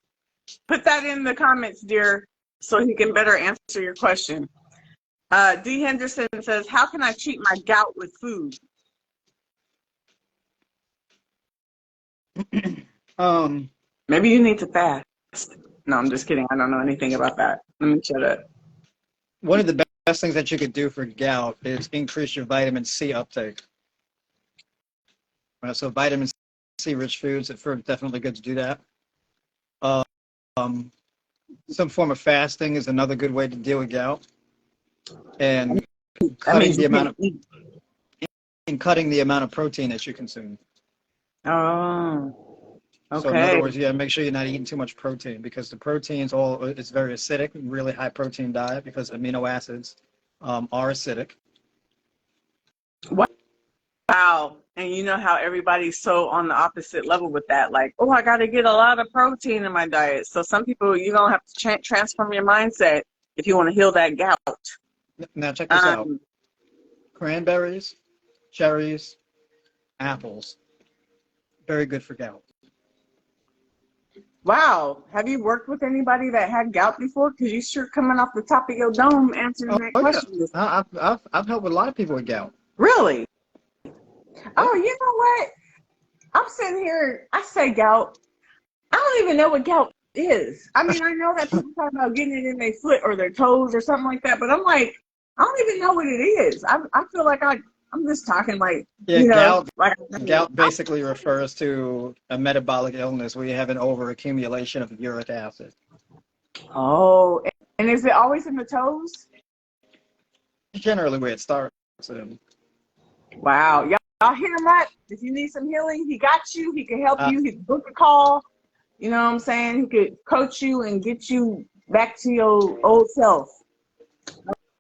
put that in the comments, dear, so he can better answer your question. D. Henderson says, "How can I treat my gout with food?" Maybe you need to fast. No, I'm just kidding. I don't know anything about that. Let me shut up. One of the best things that you could do for gout is increase your vitamin C uptake. So vitamin C rich foods are definitely good to do that. Um, some form of fasting is another good way to deal with gout, and That means cutting the you amount can't of eat. cutting the amount of protein that you consume. Oh, So in other okay. words, you gotta make sure you're not eating too much protein because the protein's it's very acidic, really high protein diet because amino acids are acidic. Wow. And you know how everybody's so on the opposite level with that. Like, oh, I got to get a lot of protein in my diet. So some people, you're going to have to transform your mindset if you want to heal that gout. Now check this out. Um, Cranberries, cherries, apples, very good for gout. wow. Have you worked with anybody that had gout before? Because you sure coming off the top of your dome answering that Oh yeah, question. I've helped with a lot of people with gout. Really? Yeah. Oh, you know what? I'm sitting here, I say gout. I don't even know what gout is. I mean, I know that people talk about getting it in their foot or their toes or something like that, but I'm like, I don't even know what it is. I feel like I'm just talking like, Yeah, you know, like gout basically refers to a metabolic illness where you have an overaccumulation of uric acid. oh, and is it always in the toes? Generally where it starts. Wow. Y'all hear that? If you need some healing, he got you. He can help Uh, you. He can book a call. You know what I'm saying? He could coach you and get you back to your old self.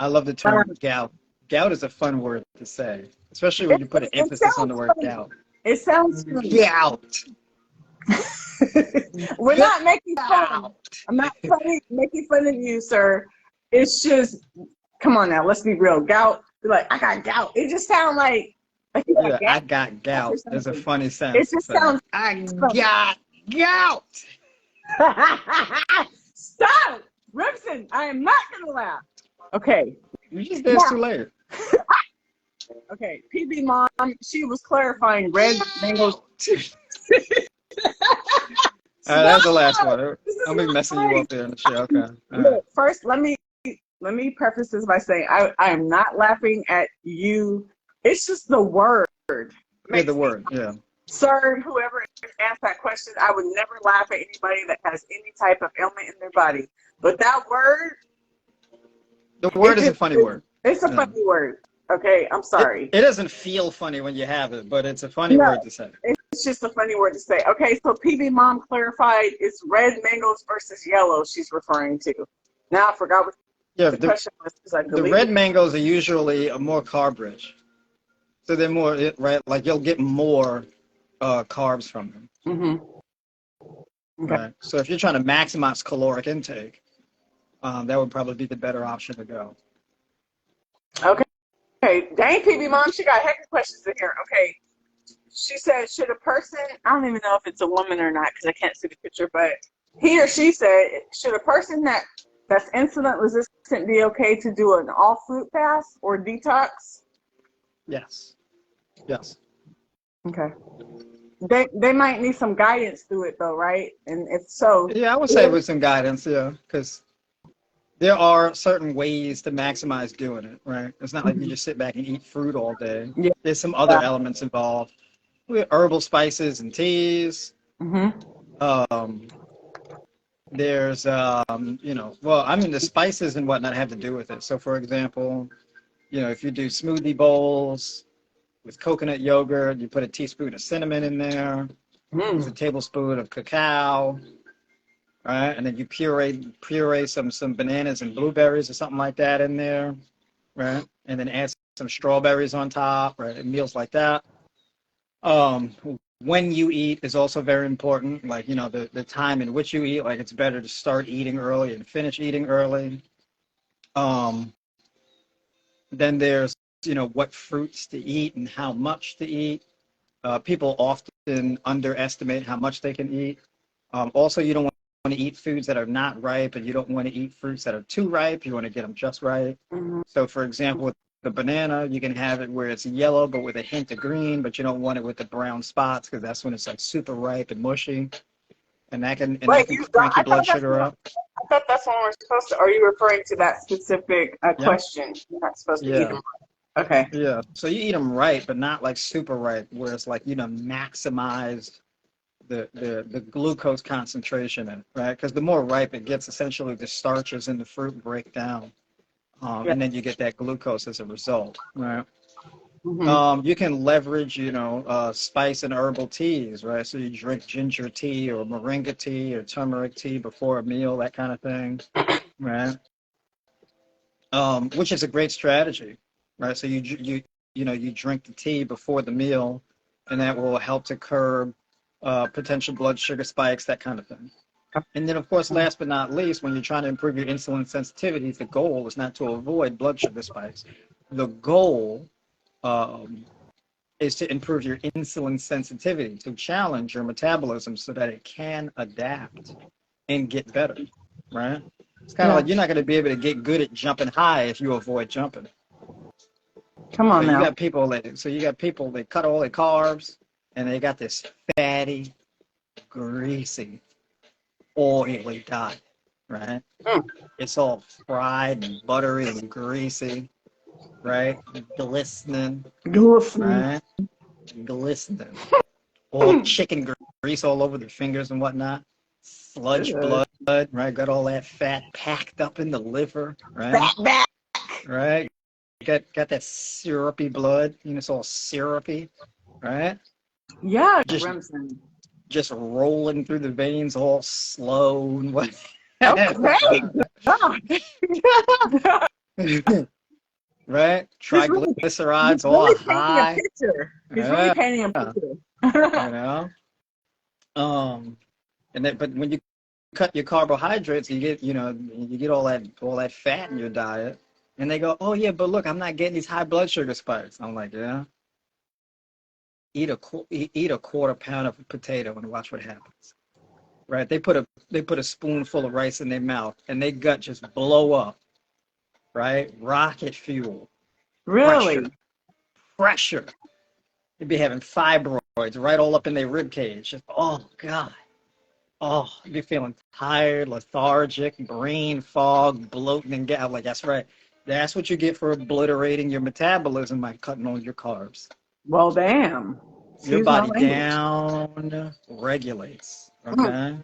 I love the term gout. Gout is a fun word to say, especially when you put an It emphasis on the sounds word funny. gout. It sounds funny. Gout. We're not making fun. Gout. I'm not making fun of you, sir. It's just, come on now, let's be real. Gout, be like, I got gout. It just sounds like you got Yeah, I gas got or gout. There's a something. funny It sense to just say. sounds I funny. got gout. Stop! Remsen, I am not going to laugh. Okay. You just Now, did too late. okay, PB Mom, she was clarifying red mangoes. All right, that's the last Stop! one. This is I'm be not messing you funny. up there in the show. Okay. All right. Look, first, let me preface this by saying I am not laughing at you. It's just the word Yeah, makes the me word. Yeah. absurd. Whoever asked that question, I would never laugh at anybody that has any type of ailment in their body. But that word, The word is a funny word. it's a Yeah. funny word. Okay, I'm sorry. It doesn't feel funny when you have it, but it's a funny No, word to say. it's just a funny word to say. Okay, so PB Mom clarified it's red mangoes versus yellow she's referring to. Now I forgot what Yeah, the question was because I the deleted red it. mangoes are usually more carb rich. So they're more, right? Like you'll get more carbs from them. Mm-hmm. Okay. Right. So if you're trying to maximize caloric intake, that would probably be the better option to go. Okay. Okay. Dang, PB Mom, she got heck of questions in here. Okay. She said, should a person, I don't even know if it's a woman or not because I can't see the picture, but he or she said, should a person that's insulin resistant be okay to do an all fruit fast or detox? Yes. Yes. Okay. They might need some guidance through it though, right? And if so, Yeah, I would say with some guidance, yeah, because there are certain ways to maximize doing it, right? It's not like you just sit back and eat fruit all day. yeah. There's some other elements involved with herbal spices and teas. Mm-hmm. There's, well, I mean, the spices and whatnot have to do with it. So, for example, if you do smoothie bowls with coconut yogurt, you put a teaspoon of cinnamon in there, there's a tablespoon of cacao, right? And then you puree some bananas and blueberries or something like that in there, right? And then add some strawberries on top, right? And meals like that. When you eat is also very important, like, the time in which you eat, like it's better to start eating early and finish eating early. Then there's, what fruits to eat and how much to eat. People often underestimate how much they can eat. Also, you don't want to eat foods that are not ripe, and you don't want to eat fruits that are too ripe. You want to get them just right. Mm-hmm. So, for example, with the banana, you can have it where it's yellow but with a hint of green, but you don't want it with the brown spots because that's when it's like super ripe and mushy. and that can Wait, crank your blood sugar up. I thought that's when we're supposed to. Are you referring to that specific Yeah. question? You're not supposed to eat Yeah. them. Okay. Yeah. So you eat them right, but not like super right, where it's like, maximize the glucose concentration in it, right? Because the more ripe it gets, essentially the starches in the fruit break down, Yeah. and then you get that glucose as a result, right? Mm-hmm. You can leverage, spice and herbal teas, right? So you drink ginger tea or moringa tea or turmeric tea before a meal, that kind of thing, right? Which is a great strategy, right? So you drink the tea before the meal, and that will help to curb potential blood sugar spikes, that kind of thing. And then, of course, last but not least, when you're trying to improve your insulin sensitivity, the goal is not to avoid blood sugar spikes. The goal is to improve your insulin sensitivity, to challenge your metabolism so that it can adapt and get better, right? It's kind of like you're not going to be able to get good at jumping high if you avoid jumping. Come on So now. you got people that cut all their carbs, and they got this fatty, greasy, oily diet, right? It's all fried and buttery and greasy, right? Glistening, right? Glistening. All chicken grease all over the fingers and whatnot. Sludge blood, right? Got all that fat packed up in the liver, right? Back. Right? Got that syrupy blood. It's all syrupy, right? Yeah, Just Remsen. just rolling through the veins all slow and what. Okay. Right? Triglycerides He's all really painting a high. picture. He's really painting a picture. But when you cut your carbohydrates, you get all that fat in your diet, and they go, oh yeah, but look, I'm not getting these high blood sugar spikes. I'm like, yeah. Eat a quarter pound of potato and watch what happens. Right? They put a spoonful of rice in their mouth, and their gut just blow up. Right? Rocket fuel. Really? Pressure. They'd be having fibroids right all up in their rib cage. Just, oh God. Oh, you'd be feeling tired, lethargic, brain fog, bloating, and gas. Like, that's right. That's what you get for obliterating your metabolism by cutting all your carbs. Well, damn. Your body down regulates. Okay.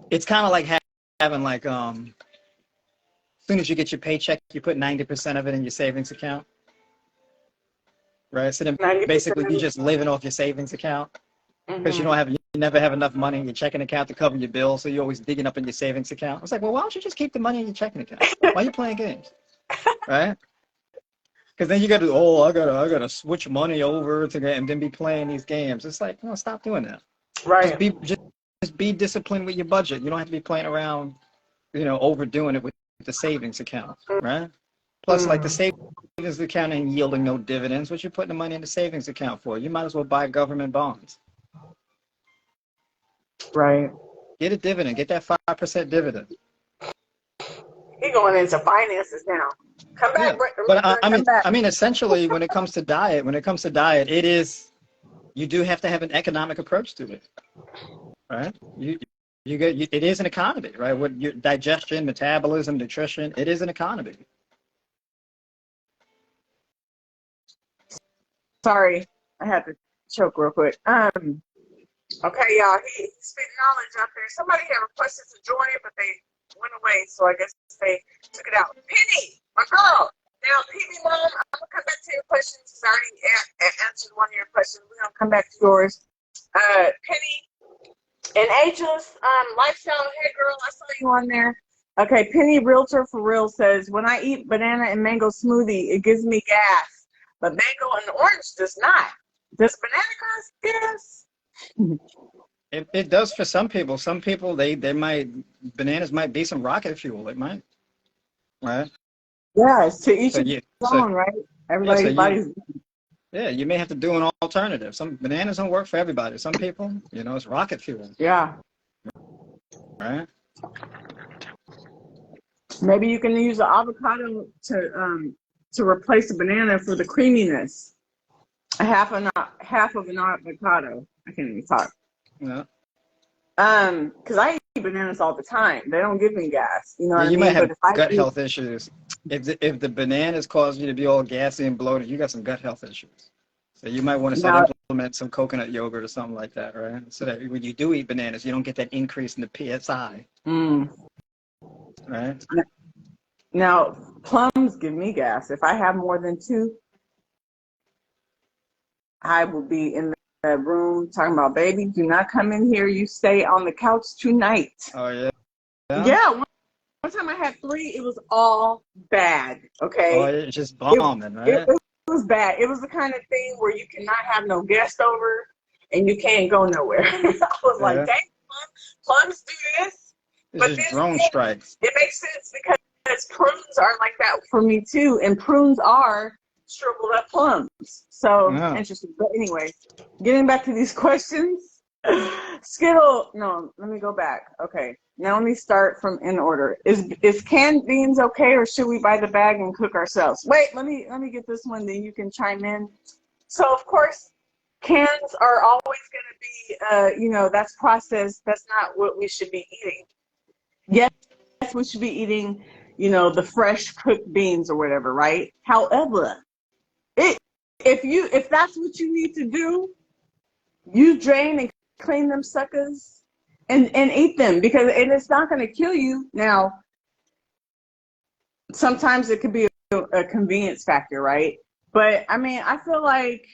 It's kind of like having like as soon as you get your paycheck, you put 90% of it in your savings account. Right. So then basically you're just living off your savings account because you never have enough money in your checking account to cover your bills, so you're always digging up in your savings account. It's like, well, why don't you just keep the money in your checking account? Why are you playing games? Right? Because then you got to, I gotta switch money over to and then be playing these games. It's like, no, stop doing that. Right. Just be disciplined with your budget. You don't have to be playing around, overdoing it with the savings account, right? Plus, like the savings account ain't yielding no dividends. What you putting the money in the savings account for? You might as well buy government bonds. Right. Get a dividend. Get that 5% dividend. He's going into finances now. Come back, but I mean, essentially, when it comes to diet, it is, you do have to have an economic approach to it, right? It is an economy, right? With your digestion, metabolism, nutrition, it is an economy. Sorry, I had to choke real quick. Okay, y'all, he's spitting knowledge out there. Somebody had requested to join it, but they went away, so I guess they took it out. Penny, my girl. Now, PB Mom, I'm going to come back to your questions because I already answered one of your questions. We're going to come back to yours. Penny, an ageless lifestyle. Hey, girl, I saw you on there. Okay, Penny Realtor for Real says, when I eat banana and mango smoothie, it gives me gas, but mango and orange does not. Does banana cause gas? It does for some people. Some people, bananas might be some rocket fuel. It might, right? Yeah, it's to each its own, right? Everybody's body's. Yeah, you may have to do an alternative. Some bananas don't work for everybody. Some people, it's rocket fuel. Yeah. Right? Maybe you can use the avocado to replace the banana for the creaminess. Half of an avocado. I can't even talk. Yeah. Because I eat bananas all the time. They don't give me gas. You know what I You mean? might have But if I gut eat, health issues. If the bananas cause you to be all gassy and bloated, you got some gut health issues. So you might want to start now, implement some coconut yogurt or something like that, right? So that when you do eat bananas, you don't get that increase in the PSI, mm, right? now plums give me gas. If I have more than two, I will be in that room talking about, baby, do not come in here. You stay on the couch tonight. Oh yeah. Yeah. Yeah, one time I had three. It was all bad. Oh, Okay, it's just it, bombing, it right? was bad. It was the kind of thing where you cannot have no guest over and you can't go nowhere. I was like, Yeah. dang, plums do this. It's But just then drone again, strikes. it makes sense because prunes are like that for me too. And prunes are shriveled up plums. So Yeah. interesting. But anyway, getting back to these questions. Skittle, no, let me go back. Okay. Now let me start from in order. Is canned beans okay, or should we buy the bag and cook ourselves? Wait, let me get this one, then you can chime in. So of course, cans are always going to be, that's processed. That's not what we should be eating. Yes, we should be eating, the fresh cooked beans or whatever, right? However, if that's what you need to do, you drain and clean them suckers and eat them, because it's not going to kill you. Now, sometimes it could be a convenience factor, right? But I mean, I feel like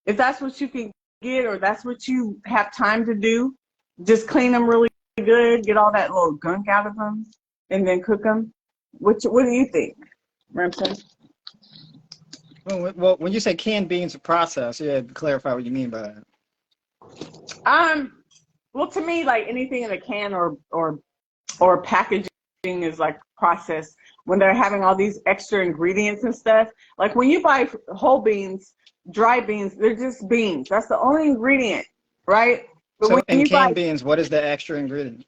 if that's what you can get, or that's what you have time to do, just clean them really good, get all that little gunk out of them, and then cook them. What do you think, Remsen? Well, when you say canned beans are processed, you have to clarify what you mean by that. Well, to me, like anything in a can or packaging is like processed when they're having all these extra ingredients and stuff. Like when you buy whole beans, dry beans, they're just beans. That's the only ingredient, right? But So when in you buy, canned beans, what is the extra ingredient?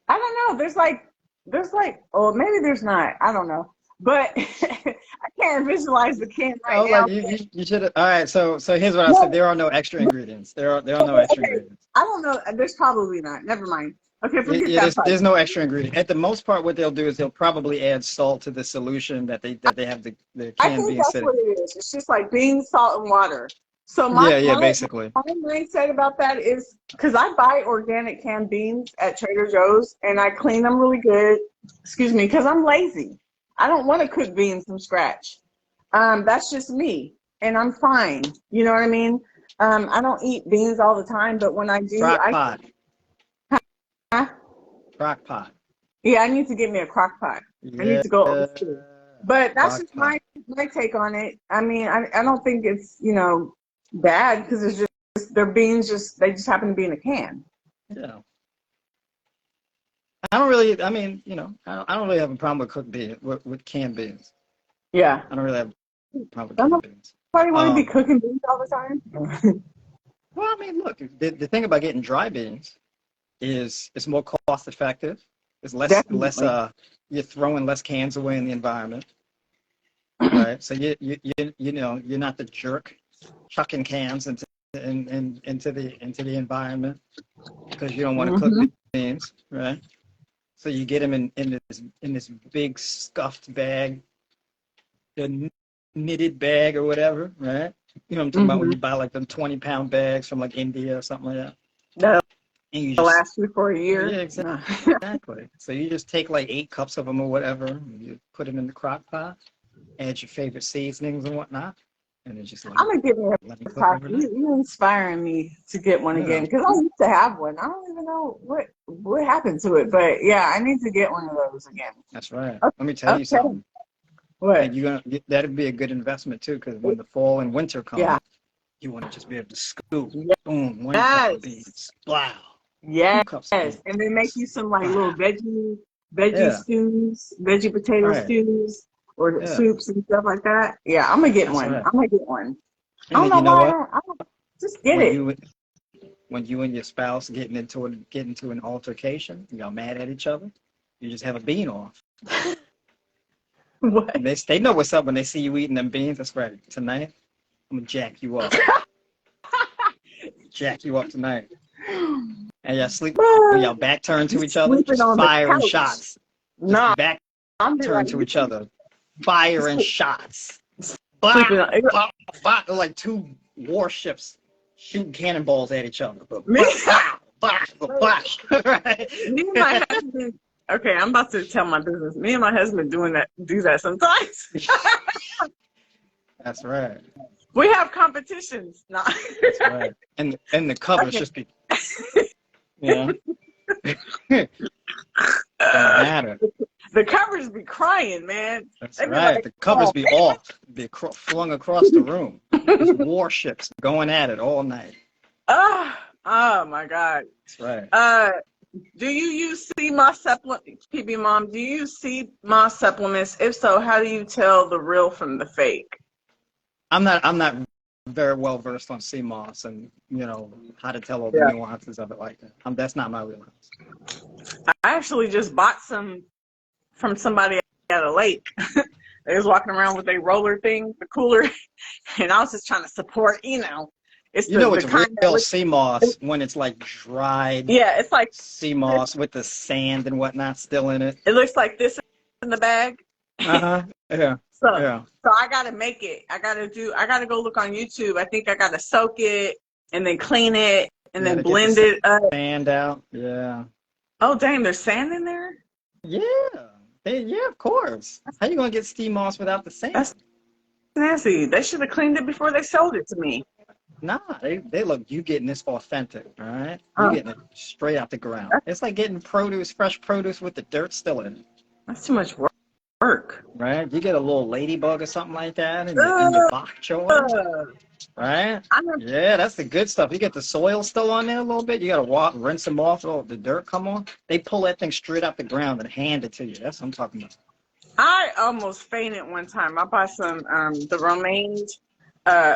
I don't know, there's like, oh, maybe there's not. I don't know. But I can't visualize the can right Oh, now. like you should have. All right, so here's what I said. No, There are no extra ingredients. There are no extra okay. ingredients. I don't know. There's probably not. Never mind. Okay, forget that part. There's no extra ingredient. At the most part, what they'll do is they'll probably add salt to the solution that they have the I canned think beans that's sitting. what it is. It's just like beans, salt, and water. So Yeah, basically. my mindset about that is because I buy organic canned beans at Trader Joe's and I clean them really good. Excuse me, because I'm lazy. I don't want to cook beans from scratch. That's just me, and I'm fine. You know what I mean? I don't eat beans all the time, but when I do, Crock pot. Huh? Crock pot. Yeah, I need to get me a crock pot. I need Yeah. to go old school. But that's Crock just pot. my take on it. I mean, I don't think it's, bad, because it's just their beans they just happen to be in a can. Yeah. I don't really. I mean, I don't really have a problem with cooked beans with canned beans. Yeah. I don't really have a problem with Don't canned beans. nobody want to be Um, cooking beans all the time. well, I mean, look, the thing about getting dry beans is it's more cost effective. It's less Definitely. you're throwing less cans away in the environment, right? So you're not the jerk chucking cans into the environment because you don't want to cook Hmm. beans, right? So you get them in this big stuffed bag, the knitted bag or whatever, right? You know what I'm talking about, when Hmm. you buy like them 20-pound bags from like India or something like that. That'll And you just, last you for a yeah, year. No. exactly. So you just take like 8 cups of them or whatever, you put them in the crock pot, add your favorite seasonings and whatnot, and then just I'm gonna get me let me a cook crock. overnight. You're inspiring me to get one Yeah, again, because I used to have one. I don't even know what happened to it, but yeah, I need to get one of those again. that's right. Let me tell you Okay. something. What? And that'd be a good investment too, because when the fall and winter come, Yeah. you want to just be able to scoop, Yes. boom, 1 cup of beans, wow, Yes. 2 cups of And then make beans, you some like little wow. veggie Yeah, stews, veggie potato right. stews, or Yeah, soups and stuff like that. Yeah, I'm gonna get that's one. right. I'm gonna get one. I And don't then know you know why what? I don't just get When it. you when you and your spouse get into an altercation, y'all mad at each other, you just have a bean off. What? And they know what's up when they see you eating them beans. That's right. Tonight, I'm gonna jack you up. Jack you up tonight. And y'all sleep with y'all What? back turned to You each other, sleeping just on the firing couch? shots. Just No, back I'm be like, turned to you each other, firing shots. Bah, sleeping on bah, bah, like two warships shooting cannonballs at each other. But me. bah, bah, bah, bah, bah. Right? Me and my husband. Okay, I'm about to tell my business. Me and my husband do that sometimes. That's right. We have competitions. No. That's right. And the covers Okay. just be, you know, going at it. The covers be crying, man. That's They be right. like, The covers oh, be off, be flung across the room. Just warships going at it all night. oh my God. That's right. Do you use sea moss supplements, PB Mom? Do you use sea moss supplements? If so, how do you tell the real from the fake? I'm not very well versed on sea moss and how to tell all the Yeah. nuances of it like that. That's not my wheelhouse. I actually just bought some from somebody at a lake. They was walking around with a roller thing, the cooler, and I was just trying to support, It's It's kind real sea moss when it's like dried yeah, it's like sea moss with the sand and whatnot still in it. it looks like this in the bag. Uh-huh. Yeah. So Yeah. so I gotta make it. I gotta go look on YouTube. I think I gotta soak it and then clean it and then To get blend the it up. sand out. Yeah. Oh dang, there's sand in there? Yeah. Yeah, of course. How you gonna get sea moss without the sand? That's nasty. They should have cleaned it before they sold it to me. Nah, they look, you getting this authentic, all right? You Oh, getting it straight out the ground. It's like getting fresh produce with the dirt still in it, that's too much work. right? You get a little ladybug or something like that in your bok choy, Ugh. right? I never, Yeah, that's the good stuff. You get the soil still on there a little bit. You gotta rinse them off, the dirt come on. They pull that thing straight out the ground and hand it to you. That's what I'm talking about. I almost fainted one time. I bought some the romaine uh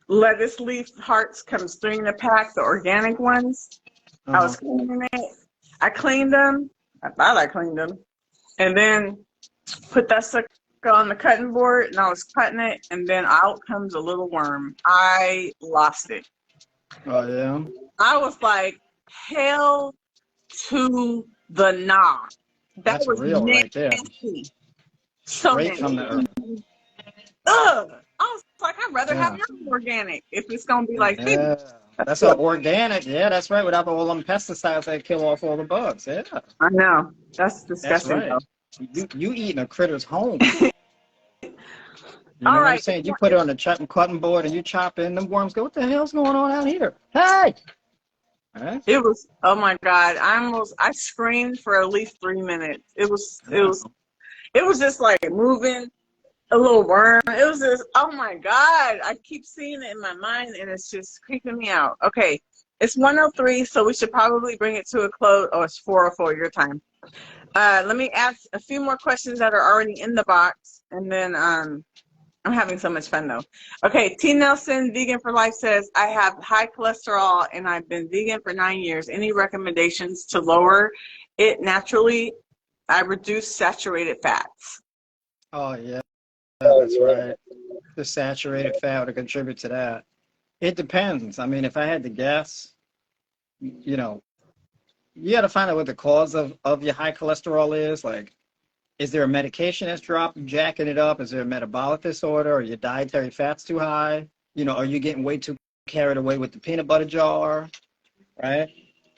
lettuce leaf hearts comes 3 in a pack, the organic ones. I was cleaning it. I cleaned them. I thought I cleaned them. And then put that sucker on the cutting board and I was cutting it and then out comes a little worm. I lost it. Oh yeah. I was like, hell to the nah. That That's was real right there. nasty. So Straight nasty. from the earth. Ugh. I was like, I'd rather have Yeah. your organic if it's gonna be like this. Yeah. That's all organic. Yeah, that's right. Without all them pesticides that kill off all the bugs. Yeah. I know. That's That's disgusting right. though. You eating a critter's home. You know All what I'm right. saying? You put it on the cutting board and you chop in, them worms go, what the hell's going on out here? Hey! All right? It was, oh my God. I screamed for at least 3 minutes. It was just like moving a little worm. It was just, oh my God. I keep seeing it in my mind and it's just creeping me out. Okay. It's 1:03, so we should probably bring it to a close. Oh, it's 4:04 your time. Let me ask a few more questions that are already in the box and then, I'm having so much fun though. Okay, T. Nelson, Vegan for Life says, I have high cholesterol and I've been vegan for 9 years. Any recommendations to lower it naturally? I reduce saturated fats. Oh, yeah. That's right. The saturated fat would contribute to that. It depends. I mean, if I had to guess, you got to find out what the cause of your high cholesterol is. Like, is there a medication that's jacking it up? Is there a metabolic disorder? Are your dietary fats too high? Are you getting way too carried away with the peanut butter jar, right?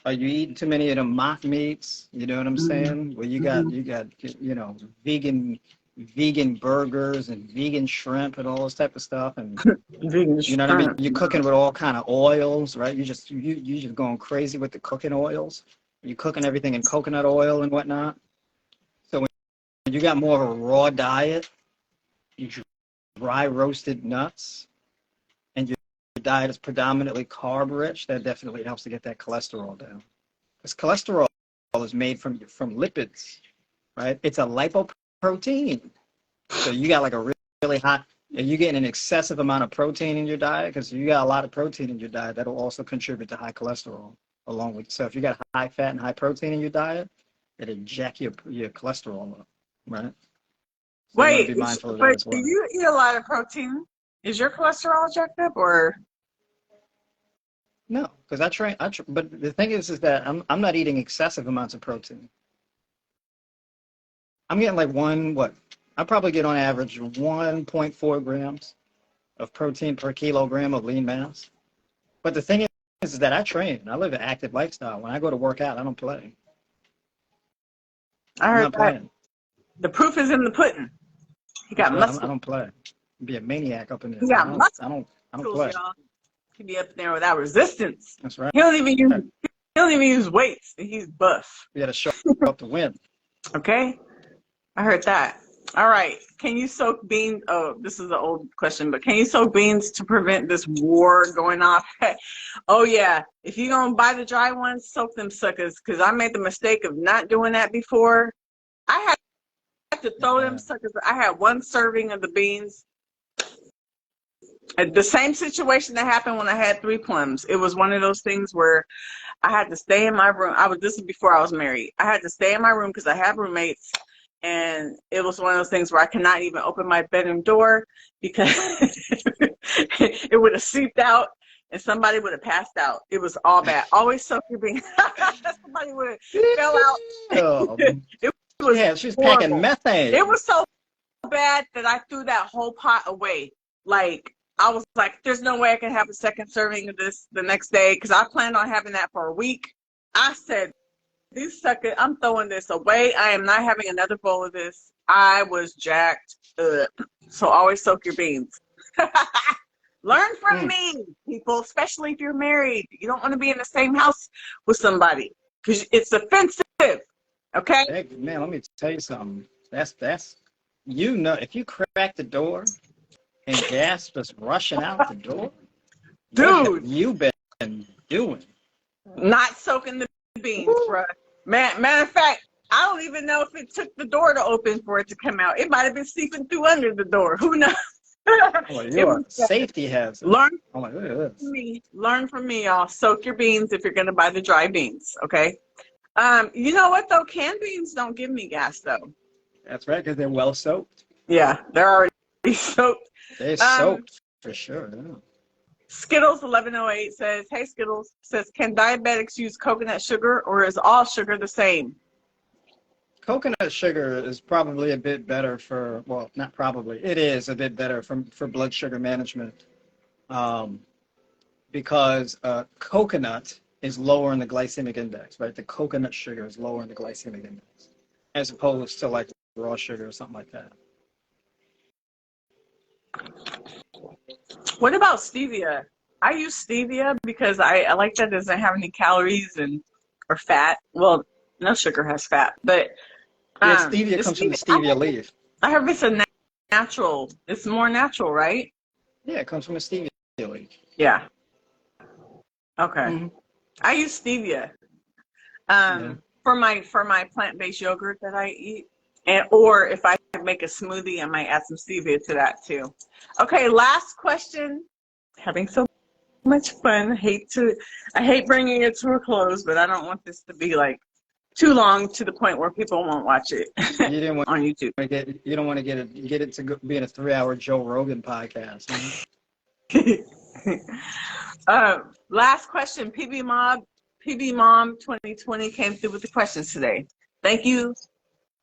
Are you eating too many of them mock meats? You know what I'm saying? Where you got vegan burgers and vegan shrimp and all this type of stuff, and Vegan you know what I mean? shrimp. You're cooking with all kind of oils, right? You just going crazy with the cooking oils. You're cooking everything in coconut oil and whatnot. So when you got more of a raw diet, you dry roasted nuts, and your diet is predominantly carb rich, that definitely helps to get that cholesterol down. Because cholesterol is made from lipids, right? It's a lipoprotein. So you got like a really high, you're getting an excessive amount of protein in your diet, because you got a lot of protein in your diet, that'll also contribute to high cholesterol along with. So if you got high fat and high protein in your diet, it'll jack your cholesterol up, right? So you want to Wait, be mindful of that but as well. you eat a lot of protein. Is your cholesterol jacked up or? No, because but the thing is that I'm not eating excessive amounts of protein. I'm getting like I probably get on average 1.4 grams of protein per kilogram of lean mass. But the thing is that I train. I live an active lifestyle. When I go to work out, I don't play. I I'm heard not that. playing. The proof is in the pudding. He That's got right. I muscles. don't play. Be a maniac up in there. He But got I don't muscles, play. y'all. He be up there without resistance. That's right. He don't even use weights. He's buff. We got to show up to win. Okay, I heard that. All right. Can you soak beans? Oh, this is an old question, but can you soak beans to prevent this war going off? Oh yeah. If you're gonna buy the dry ones, soak them suckers. Because I made the mistake of not doing that before. I had to throw them suckers. I had one serving of the beans. The same situation that happened when I had 3 plums. It was one of those things where I had to stay in my room. This is before I was married. I had to stay in my room because I have roommates, and it was one of those things where I cannot even open my bedroom door because it would have seeped out and somebody would have passed out. It was all bad. Always soak your beans. Somebody would have fell out. It was Yeah, she's horrible. packing methane. It was so bad that I threw that whole pot away. Like, I was like, there's no way I can have a second serving of this the next day because I planned on having that for a week. I said, these suckers, I'm throwing this away. I am not having another bowl of this. I was jacked up. So always soak your beans. Learn from me, people, especially if you're married. You don't want to be in the same house with somebody because it's offensive. Okay? Hey, man, let me tell you something. That's if you crack the door and gas just rushing out the door, dude, what have you been doing? Not soaking the beans, bruh. Matter of fact, I don't even know if it took the door to open for it to come out. It might have been seeping through under the door. Who knows? Oh, you are a safety hazard. Learn Oh, my goodness. Learn from me, y'all. Soak your beans if you're going to buy the dry beans, okay? You know what, though? Canned beans don't give me gas, though. That's right, because they're well soaked. Yeah, they're already soaked. They're soaked, for sure. Yeah. Skittles 1108 says, hey, Skittles, says, can diabetics use coconut sugar or is all sugar the same? Coconut sugar is probably a bit better not probably, it is a bit better for blood sugar management because coconut is lower in the glycemic index, right? The coconut sugar is lower in the glycemic index as opposed to like raw sugar or something like that. What about stevia? I use stevia because I like that it doesn't have any calories or fat. Well, no sugar has fat, but stevia comes from the stevia leaf. I heard it's a natural. It's more natural, right? Yeah, it comes from a stevia leaf. Yeah. Okay. I use stevia for my plant-based yogurt that I eat, or if I make a smoothie, I might add some stevia to that too. Okay, last question. Having so much fun. I hate bringing it to a close, but I don't want this to be like too long to the point where people won't watch it You didn't want on YouTube. You don't want to get it to be in a 3-hour Joe Rogan podcast. Last question. PB Mom 2020 came through with the questions today. Thank you,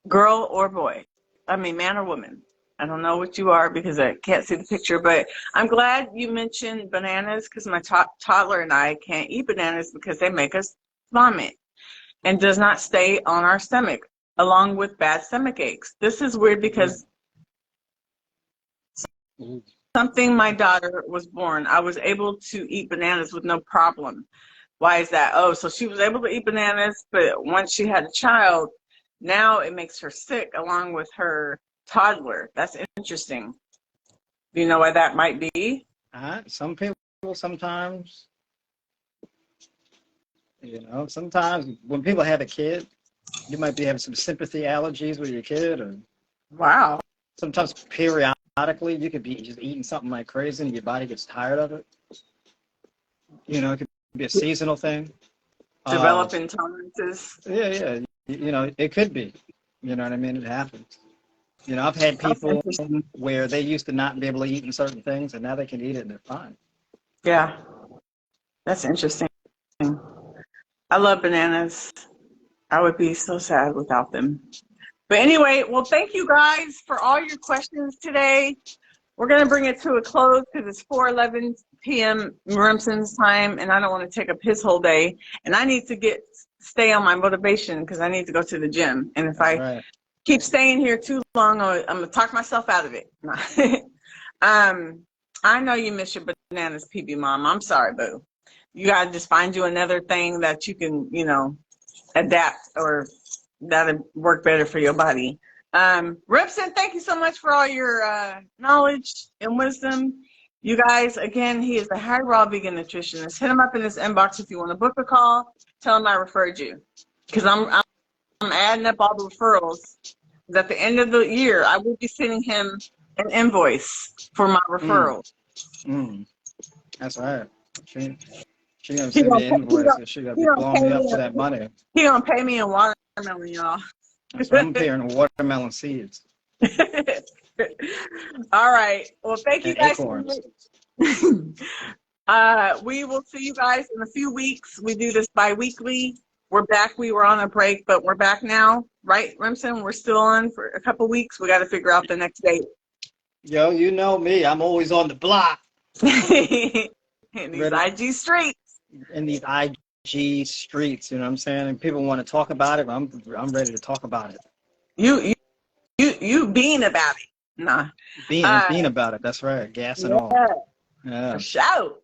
girl or boy. I mean, man or woman. I don't know what you are because I can't see the picture, but I'm glad you mentioned bananas because my toddler and I can't eat bananas because they make us vomit and does not stay on our stomach, along with bad stomach aches. This is weird because something my daughter was born, I was able to eat bananas with no problem. Why is that? Oh, so she was able to eat bananas, but once she had a child, now it makes her sick along with her toddler. That's interesting. Do you know why that might be? Some people sometimes, sometimes when people have a kid, you might be having some sympathy allergies with your kid, or wow. Sometimes periodically you could be just eating something like crazy and your body gets tired of it. It could be a seasonal thing. Develop intolerances. Yeah. It could be. You know what I mean? It happens. I've had people where they used to not be able to eat certain things, and now they can eat it and they're fine. Yeah. That's interesting. I love bananas. I would be so sad without them. But anyway, well, thank you guys for all your questions today. We're going to bring it to a close because it's 4:11 p.m. Remsen's time, and I don't want to take up his whole day. And I need to stay on my motivation because I need to go to the gym. And if I keep staying here too long, I'm going to talk myself out of it. I know you miss your bananas, PB Mom. I'm sorry, boo. You got to just find you another thing that you can, adapt or that'll work better for your body. Remsen, thank you so much for all your knowledge and wisdom. You guys, again, he is a high raw vegan nutritionist. Hit him up in this inbox if you want to book a call. Tell him I referred you. Because I'm adding up all the referrals. At the end of the year, I will be sending him an invoice for my referral. That's all right. She gonna send me an invoice and she gonna be blowing me up for that money. He gonna pay me in watermelon, y'all. That's what I'm paying in watermelon seeds. All right. Well, thank you guys. We will see you guys in a few weeks. We do this bi-weekly. We're back. We were on a break, but we're back now. Right, Remsen? We're still on for a couple weeks. We got to figure out the next date. Yo, you know me. I'm always on the block. In these IG streets. In these IG streets, you know what I'm saying? And people want to talk about it. I'm ready to talk about it. You being about it. Nah. Being about it. That's right. Gas and all. Yeah. Shout.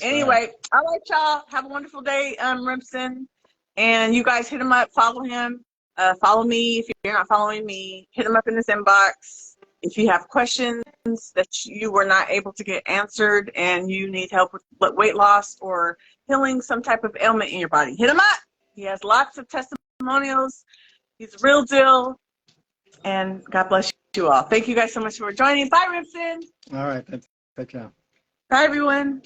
Anyway, all right, y'all. Have a wonderful day, Remsen. And you guys hit him up, follow him. Follow me if you're not following me. Hit him up in this inbox. If you have questions that you were not able to get answered and you need help with weight loss or healing some type of ailment in your body, hit him up. He has lots of testimonials. He's a real deal. And God bless you all. Thank you guys so much for joining. Bye, Remsen. All right. Take care. Bye, everyone.